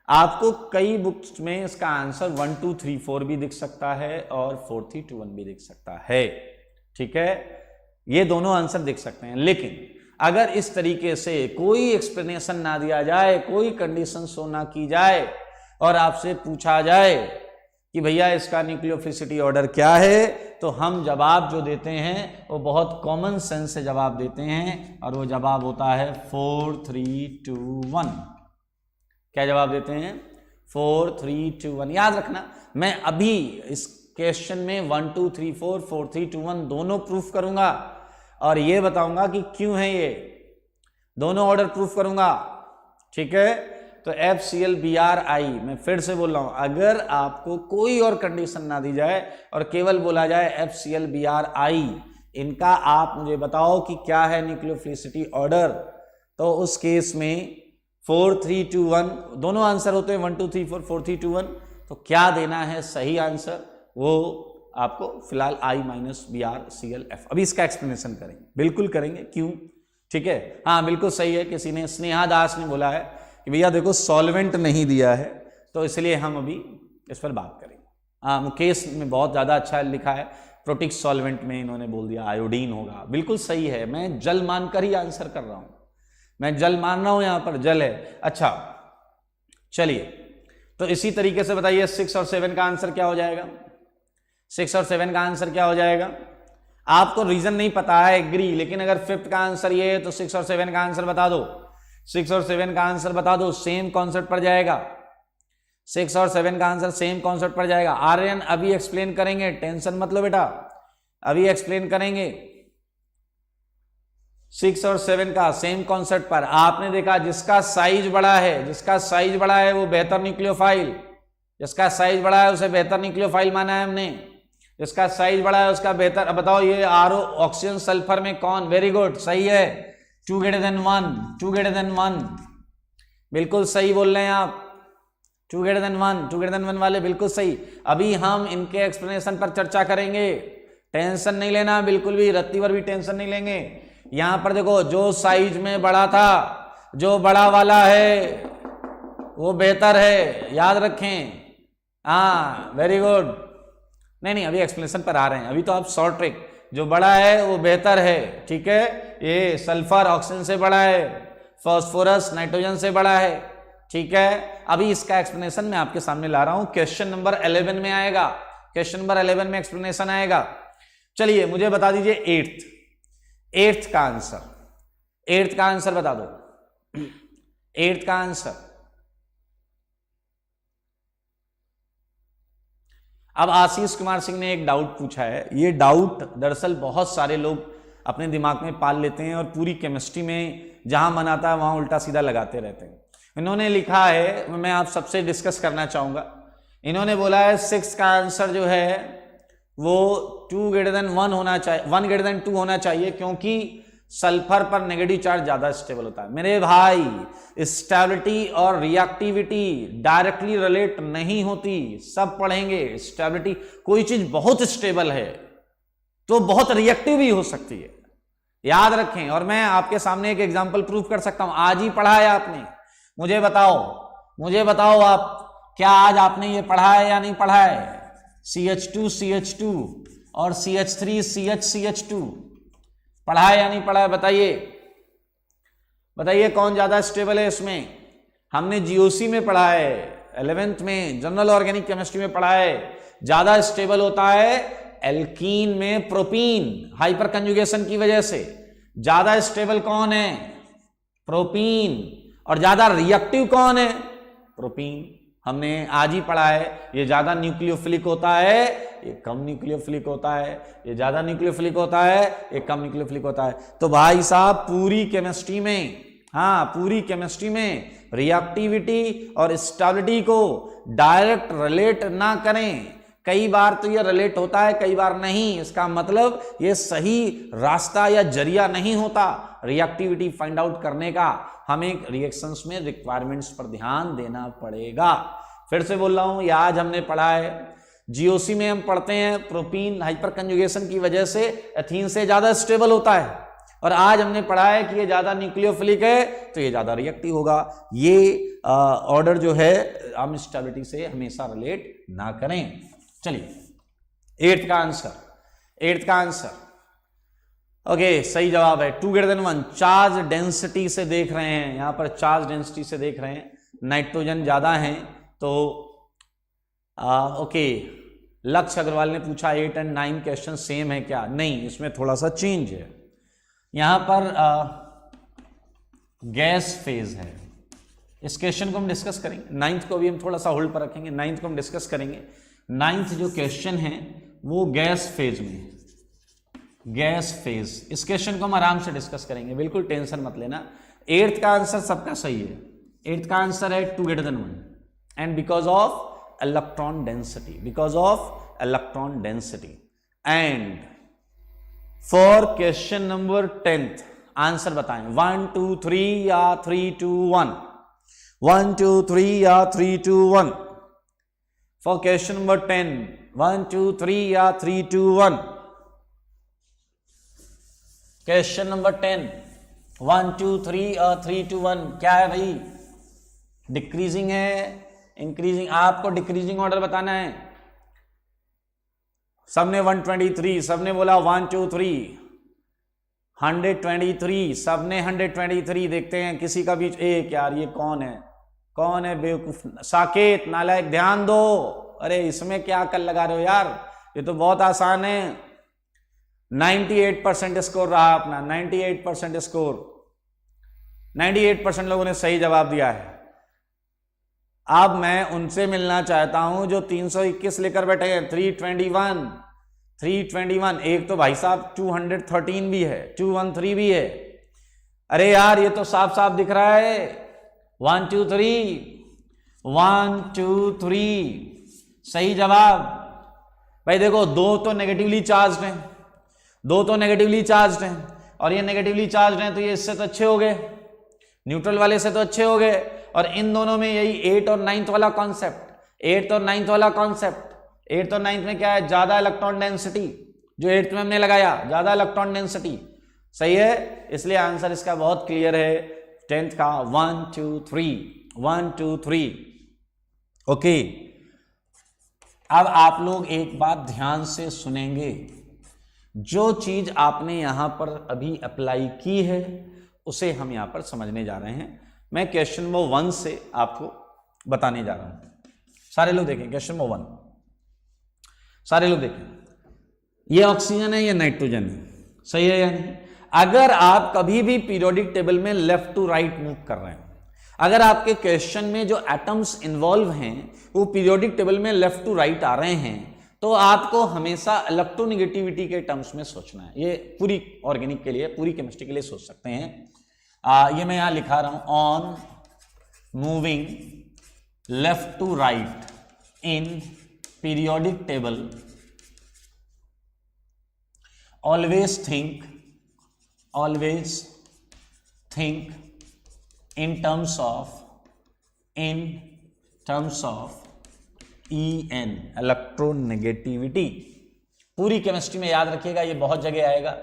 आपको कई बुक्स में इसका आंसर 1 2 3 4 भी दिख सकता है और 4 3 2 1 भी दिख सकता है। ठीक है, ये दोनों आंसर दिख सकते हैं। लेकिन अगर इस तरीके से कोई एक्सप्लेनेशन ना दिया जाए, कोई कंडीशन शो ना की जाए और आपसे पूछा जाए कि भैया इसका न्यूक्लियोफिलिसिटी ऑर्डर क्या है, तो हम जवाब जो देते हैं वो बहुत कॉमन सेंस से जवाब देते हैं और वो जवाब होता है 4 3 2 1। क्या जवाब देते हैं? 4 3 2 1। याद रखना, मैं अभी इस क्वेश्चन में 1 2 3 4 4 3 2 1 दोनों प्रूफ करूंगा और ये बताऊंगा कि क्यों है ये, दोनों ऑर्डर प्रूफ करूंगा। ठीक है, तो FClBrI, मैं फिर से बोल रहा हूं, अगर आपको कोई और कंडीशन ना दी जाए और केवल बोला जाए FClBrI, इनका आप मुझे बताओ कि क्या है न्यूक्लियोफिलिसिटी ऑर्डर, तो उस केस में 4 3 2 1 दोनों आंसर होते हैं 1 2 3 4 4 3 2 1। तो क्या देना है सही आंसर, वो आपको फिलहाल I-BrClF। अभी इसका एक्सप्लेनेशन करेंगे, बिल्कुल करेंगे, क्यों? ठीक है, हाँ बिल्कुल सही है। किसी ने, स्नेहा दास ने बोला है कि भैया देखो सॉल्वेंट नहीं दिया है, तो इसलिए हम अभी इस पर बात करेंगे। हाँ, मुकेश ने बहुत ज़्यादा अच्छा लिखा है, प्रोटिक सॉल्वेंट में इन्होंने बोल दिया आयोडीन होगा। बिल्कुल सही है, मैं जल मानकर ही आंसर कर रहा हूँ, मैं जल मान रहा हूं, यहां पर जल है। अच्छा चलिए, तो इसी तरीके से बताइए 6 और 7 का आंसर क्या हो जाएगा? 6 और 7 का आंसर क्या हो जाएगा? आपको रीजन नहीं पता है, एग्री, लेकिन अगर फिफ्थ का आंसर ये है तो 6 और 7 का आंसर बता दो। 6 और 7 का आंसर बता दो, सेम कॉन्सेप्ट पर जाएगा। 6 और 7 का आंसर सेम कॉन्सेप्ट पर जाएगा। आर्यन अभी एक्सप्लेन करेंगे, टेंशन मत लो बेटा, अभी एक्सप्लेन करेंगे। 6 और 7 का सेम कॉन्सेप्ट पर। आपने देखा जिसका साइज बड़ा है, जिसका साइज बड़ा है वो बेहतर न्यूक्लियोफाइल, जिसका साइज बड़ा है उसे बेहतर न्यूक्लियोफाइल माना है हमने, जिसका साइज बड़ा है उसका बेहतर। अब बताओ ये RO ऑक्सीजन सल्फर में कौन? वेरी गुड, सही है, 2 greater than 1, 2 greater than 1, बिल्कुल सही बोल रहे हैं आप, 2 greater than 1, 2 greater than 1 वाले बिल्कुल सही। अभी हम इनके एक्सप्लेनेशन पर चर्चा करेंगे, टेंशन नहीं लेना बिल्कुल भी, रत्ती भर भी टेंशन नहीं लेंगे। यहां पर देखो, जो साइज में बड़ा था, जो बड़ा वाला है वो बेहतर है, याद रखें। हाँ वेरी गुड, नहीं अभी एक्सप्लेनेशन पर आ रहे हैं, अभी तो आप शॉर्ट ट्रिक, जो बड़ा है वो बेहतर है। ठीक है, ये सल्फर ऑक्सीजन से बड़ा है, फास्फोरस नाइट्रोजन से बड़ा है। ठीक है, अभी इसका एक्सप्लेनेशन मैं आपके सामने ला रहा हूं, क्वेश्चन नंबर 11 में आएगा, क्वेश्चन नंबर 11 में एक्सप्लेनेशन आएगा। चलिए मुझे बता दीजिए 8th का आंसर, 8th का आंसर बता दो, 8th का आंसर। अब आशीष कुमार सिंह ने एक डाउट पूछा है, ये डाउट दरअसल बहुत सारे लोग अपने दिमाग में पाल लेते हैं और पूरी केमिस्ट्री में जहां मन आता है वहां उल्टा सीधा लगाते रहते हैं। इन्होंने लिखा है, मैं आप सबसे डिस्कस करना चाहूंगा। इन्होंने बोला है 6 का आंसर जो है वो 2 > 1 होना चाहिए, 1 > 2 होना चाहिए, क्योंकि सल्फर पर नेगेटिव चार्ज ज्यादा स्टेबल होता है। मेरे भाई, स्टेबिलिटी और रिएक्टिविटी डायरेक्टली रिलेट नहीं होती, सब पढ़ेंगे। स्टेबिलिटी, कोई चीज बहुत स्टेबल है तो बहुत रिएक्टिव भी हो सकती है, याद रखें। और मैं आपके सामने एक एग्जांपल प्रूफ कर सकता हूं, आज ही पढ़ा है आपने। मुझे बताओ आप, क्या आज आपने ये पढ़ा है या नहीं पढ़ा है? CH2 CH2 और CH3 CH2 पढ़ा है या नहीं पढ़ा है? बताइए कौन ज्यादा स्टेबल है इसमें? हमने GOC में पढ़ा है, 11th में जनरल ऑर्गेनिक केमिस्ट्री में पढ़ा है। ज्यादा स्टेबल होता है एल्कीन में प्रोपीन, हाइपर कंजुगेशन की वजह से। ज्यादा स्टेबल कौन है? प्रोपीन। और ज्यादा रिएक्टिव कौन है? प्रोपीन। हमने आज ही पढ़ा है, ये ज्यादा न्यूक्लियोफिलिक होता है, ये कम न्यूक्लियोफिलिक होता है, ये ज्यादा न्यूक्लियोफिलिक होता है, ये कम न्यूक्लियोफिलिक होता है। तो भाई साहब पूरी केमिस्ट्री में रिएक्टिविटी और स्टेबिलिटी को डायरेक्ट रिलेट ना करें। कई बार तो ये रिलेट होता है, कई बार नहीं। इसका मतलब ये सही रास्ता या जरिया नहीं होता रिएक्टिविटी फाइंड आउट करने का। हमें रिएक्शंस में रिक्वायरमेंट्स पर ध्यान देना पड़ेगा। फिर से बोल रहा हूं, ये आज हमने पढ़ा है, GOC में हम पढ़ते हैं प्रोपीन हाइपर कंजुगेशन की वजह से एथीन से ज्यादा स्टेबल होता है, और आज हमने पढ़ा है कि ये ज्यादा न्यूक्लियोफिलिक है तो ये ज्यादा रिएक्टिव होगा। ये ऑर्डर जो है हम स्टेबिलिटी से हमेशा रिलेट ना करें। चलिए 8th का आंसर ओके, सही जवाब है 2 > 1। चार्ज डेंसिटी से देख रहे हैं, यहां पर चार्ज डेंसिटी से देख रहे हैं, नाइट्रोजन ज्यादा है तो ओके। लक्ष्य अग्रवाल ने पूछा 8 और 9 क्वेश्चन सेम है क्या? नहीं, इसमें थोड़ा सा चेंज है। यहां पर गैस फेज है। इस क्वेश्चन को हम डिस्कस करेंगे। 9th को भी हम थोड़ा सा होल्ड पर रखेंगे, 9th को हम डिस्कस करेंगे। 9th जो क्वेश्चन है वो गैस फेज में, गैस फेज, इस क्वेश्चन को हम आराम से डिस्कस करेंगे, बिल्कुल टेंशन मत लेना। 8th का आंसर सबका सही है। 8th का आंसर है 2 > 1 and because of electron density. And for question number 10th answer बताएं, 1 2 3 या 3 2 1, 1 2 3 या 3 2 1। फॉर क्वेश्चन नंबर 10, 1 2 3 या 3 2 1। क्वेश्चन नंबर 10, 1 2 3 और 3 2 1। क्या है भाई? डिक्रीजिंग है, इंक्रीजिंग? आपको डिक्रीजिंग ऑर्डर बताना है। सबने 123, सबने बोला 1 2 3, 123, सबने 123। देखते हैं किसी का भी एक। यार ये कौन है बेवकूफ? साकेत, नालायक, ध्यान दो। अरे इसमें क्या अकल लगा रहे हो यार, ये तो बहुत आसान है। 98% स्कोर रहा अपना, 98% स्कोर, 98% लोगों ने सही जवाब दिया है। अब मैं उनसे मिलना चाहता हूं जो 321 लेकर बैठे हैं। 321। एक तो भाई साहब 213 भी है, 213 भी है। अरे यार ये तो साफ साफ दिख रहा है। 1 2 3 सही जवाब। भाई देखो, दो तो नेगेटिवली चार्ज्ड हैं, और ये नेगेटिवली चार्ज्ड हैं तो ये इससे तो अच्छे हो गए, न्यूट्रल वाले से तो अच्छे हो गए। और इन दोनों में यही 8th और 9th वाला कॉन्सेप्ट, 8th और 9th में क्या है? ज्यादा इलेक्ट्रॉन डेंसिटी, जो 8th में हमने लगाया, ज्यादा इलेक्ट्रॉन डेंसिटी। सही है, इसलिए आंसर इसका बहुत क्लियर है 10th का 1 2 3। ओके, अब आप लोग एक बात ध्यान से सुनेंगे। जो चीज आपने यहां पर अभी अप्लाई की है उसे हम यहां पर समझने जा रहे हैं। मैं क्वेश्चन नंबर 1 से आपको बताने जा रहा हूं। सारे लोग देखें क्वेश्चन नंबर 1, सारे लोग देखें। ये ऑक्सीजन है, ये नाइट्रोजन है, सही है या नहीं? अगर आप कभी भी पीरियोडिक टेबल में लेफ्ट टू राइट मूव कर रहे हैं, अगर आपके क्वेश्चन में जो एटम्स इन्वॉल्व हैं वो पीरियोडिक टेबल में लेफ्ट टू राइट आ रहे हैं, तो आपको हमेशा इलेक्ट्रोनेगेटिविटी के टर्म्स में सोचना है। ये पूरी ऑर्गेनिक के लिए, पूरी केमिस्ट्री के लिए सोच सकते हैं। ये मैं यहां लिखा रहा हूं, on moving left to right in periodic table always think in terms of EN, electronegativity. पूरी केमिस्ट्री में याद रखिएगा, ये बहुत जगह आएगा।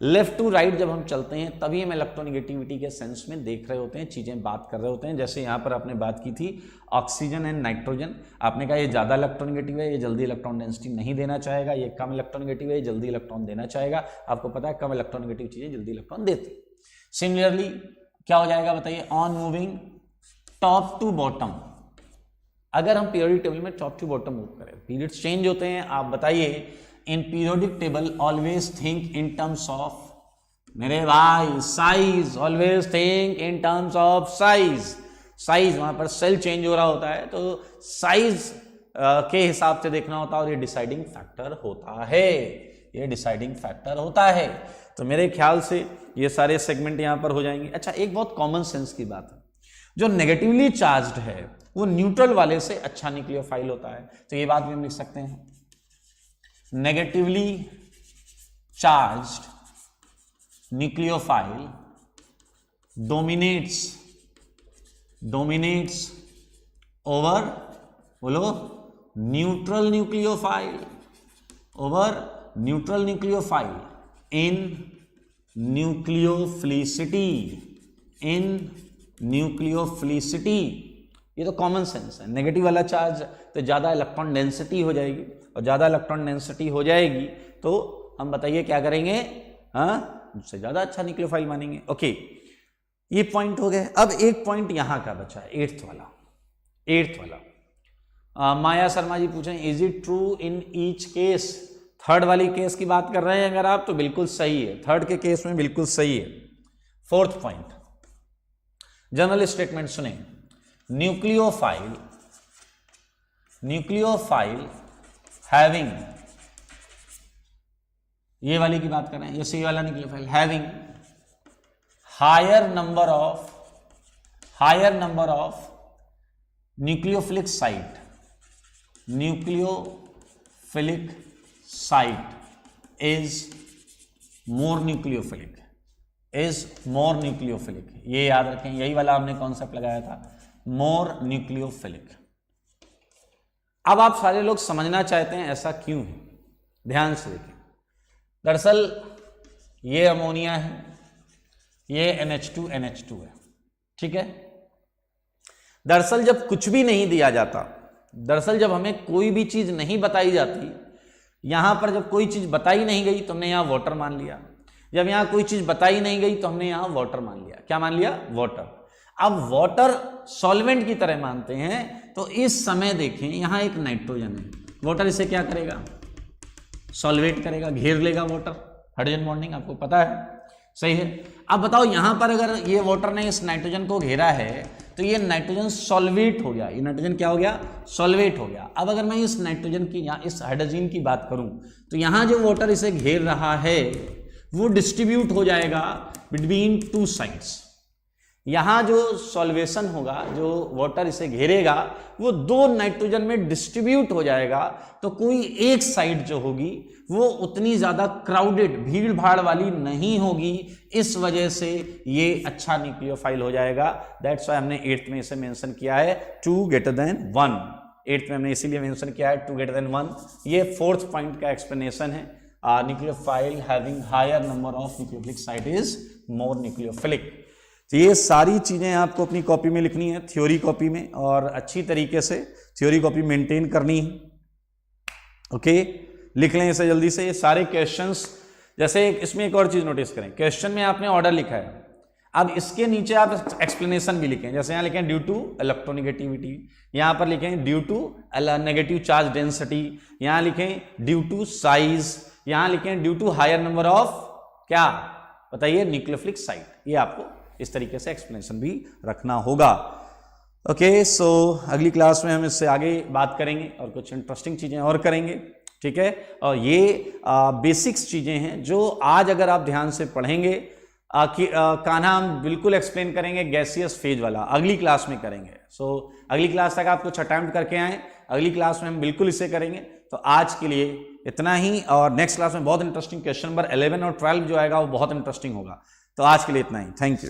लेफ्ट टू राइट जब हम चलते हैं तभी हम इलेक्ट्रोनेगेटिविटी के सेंस में देख रहे होते हैं, चीजें बात कर रहे होते हैं। जैसे यहाँ पर आपने बात की थी ऑक्सीजन एंड नाइट्रोजन, आपने कहा ये ज्यादा इलेक्ट्रोनेगेटिव है, ये जल्दी इलेक्ट्रॉन डेंसिटी नहीं देना चाहेगा, ये कम इलेक्ट्रोनेगेटिव है, ये जल्दी इलेक्ट्रॉन देना चाहेगा। आपको पता है कम इलेक्ट्रोनेगेटिव चीजें जल्दी इलेक्ट्रॉन देती। सिमिलरली क्या हो जाएगा बताइए, on moving top to bottom. अगर हम पीरियोडिक टेबल में टॉप टू बॉटम मूव करें, पीरियड्स चेंज होते हैं, आप बताइए in periodic table always think in terms of, मेरे भाई size, always think in terms of size. Size, वहां पर सेल चेंज हो रहा होता है तो साइज के हिसाब से देखना होता है, और ये डिसाइडिंग फैक्टर होता है, ये डिसाइडिंग फैक्टर होता है। तो मेरे ख्याल से ये सारे सेगमेंट यहां पर हो जाएंगे। अच्छा, एक बहुत कॉमन सेंस की बात है, जो नेगेटिवली चार्ज्ड है वो न्यूट्रल वाले से अच्छा न्यूक्लियोफाइल होता है। तो ये बात भी हम लिख सकते हैं, negatively charged nucleophile dominates over, बोलो, neutral nucleophile, over neutral nucleophile in nucleophilicity. ये तो कॉमन सेंस है। नेगेटिव वाला चार्ज तो ज्यादा इलेक्ट्रॉन डेंसिटी हो जाएगी, और ज्यादा इलेक्ट्रॉन डेंसिटी हो जाएगी तो हम बताइए क्या करेंगे, हाँ, उससे ज्यादा अच्छा न्यूक्लियोफाइल मानेंगे। ओके, ये पॉइंट हो गए। अब एक पॉइंट यहां का बचा है, एट्थ वाला। माया शर्मा जी पूछें, is it true in each case? Third वाली केस की बात कर रहे हैं अगर आप, तो बिल्कुल सही है, थर्ड के केस में बिल्कुल सही है। फोर्थ पॉइंट, जनरल स्टेटमेंट सुने, न्यूक्लियोफाइल हैविंग, ये वाली की बात कर रहे हैं, ये सी वाला nucleophile, having higher number of nucleophilic site is more nucleophilic. ये याद रखें, यही वाला हमने कॉन्सेप्ट लगाया था, मोर न्यूक्लियोफिलिक। अब आप सारे लोग समझना चाहते हैं ऐसा क्यों है, ध्यान से देखें। दरअसल ये अमोनिया है, ये NH2 है, ठीक है। दरअसल जब कुछ भी नहीं दिया जाता, दरअसल जब हमें कोई भी चीज नहीं बताई जाती, यहां पर जब कोई चीज बताई नहीं गई तो हमने यहां वाटर मान लिया, जब यहां कोई चीज बताई नहीं गई तो हमने यहां वाटर मान लिया। क्या मान लिया? वाटर। अब वाटर सॉल्वेंट की तरह मानते हैं, तो इस समय देखें यहां एक नाइट्रोजन है, वाटर इसे क्या करेगा? सॉल्वेट करेगा, घेर लेगा वाटर, हाइड्रोजन बॉन्डिंग आपको पता है, सही है। अब बताओ यहां पर अगर ये वाटर ने इस नाइट्रोजन को घेरा है तो ये नाइट्रोजन सॉल्वेट हो गया, ये नाइट्रोजन क्या हो गया? सॉल्वेट हो गया। अब अगर मैं इस नाइट्रोजन की, यहाँ इस हाइड्रोजन की बात करूं तो यहां जो वाटर इसे घेर रहा है वो डिस्ट्रीब्यूट हो जाएगा बिटवीन टू साइड्स। यहां जो सॉल्वेशन होगा, जो वाटर इसे घेरेगा, वो दो नाइट्रोजन में डिस्ट्रीब्यूट हो जाएगा, तो कोई एक साइड जो होगी वो उतनी ज्यादा क्राउडेड, भीड़ भाड़ वाली नहीं होगी। इस वजह से ये अच्छा न्यूक्लियोफाइल हो जाएगा। दैट्स व्हाई हमने 8th में इसे मेंशन किया है 2 greater than 1। 8th में हमने इसीलिए मेंशन किया है 2 greater than 1। ये 4th पॉइंट का एक्सप्लेनेशन है। Nucleophile having higher number of nucleophilic site is more nucleophilic. तो ये सारी चीजें आपको अपनी कॉपी में लिखनी है, थ्योरी कॉपी में, और अच्छी तरीके से थ्योरी कॉपी मेंटेन करनी है। ओके, लिख लें इसे जल्दी से। ये सारे क्वेश्चंस, जैसे इसमें एक और चीज नोटिस करें, क्वेश्चन में आपने ऑर्डर लिखा है, अब इसके नीचे आप एक्सप्लेनेशन भी लिखें। जैसे यहाँ लिखें ड्यू टू इलेक्ट्रोनेगेटिविटी, यहाँ पर लिखें due to negative charge density, यहाँ लिखें ड्यू टू साइज, यहाँ लिखें due to higher number of क्या बताइए न्यूक्लियोफिलिक साइट। ये आपको इस तरीके से एक्सप्लेनेशन भी रखना होगा। ओके, सो अगली क्लास में हम इससे आगे बात करेंगे और कुछ इंटरेस्टिंग चीजें और करेंगे। ठीक है। और ये बेसिक्स चीजें हैं जो आज अगर आप ध्यान से पढ़ेंगे कान्हा हम बिल्कुल एक्सप्लेन करेंगे गैसियस फेज वाला, अगली क्लास में करेंगे। सो अगली क्लास तक आप कुछ अटेम्प्ट करके आए, अगली क्लास में हम बिल्कुल इसे करेंगे। तो आज के लिए इतना ही, और नेक्स्ट क्लास में बहुत इंटरेस्टिंग क्वेश्चन नंबर 11 और 12 जो आएगा वो बहुत इंटरेस्टिंग होगा। तो आज के लिए इतना ही, थैंक यू।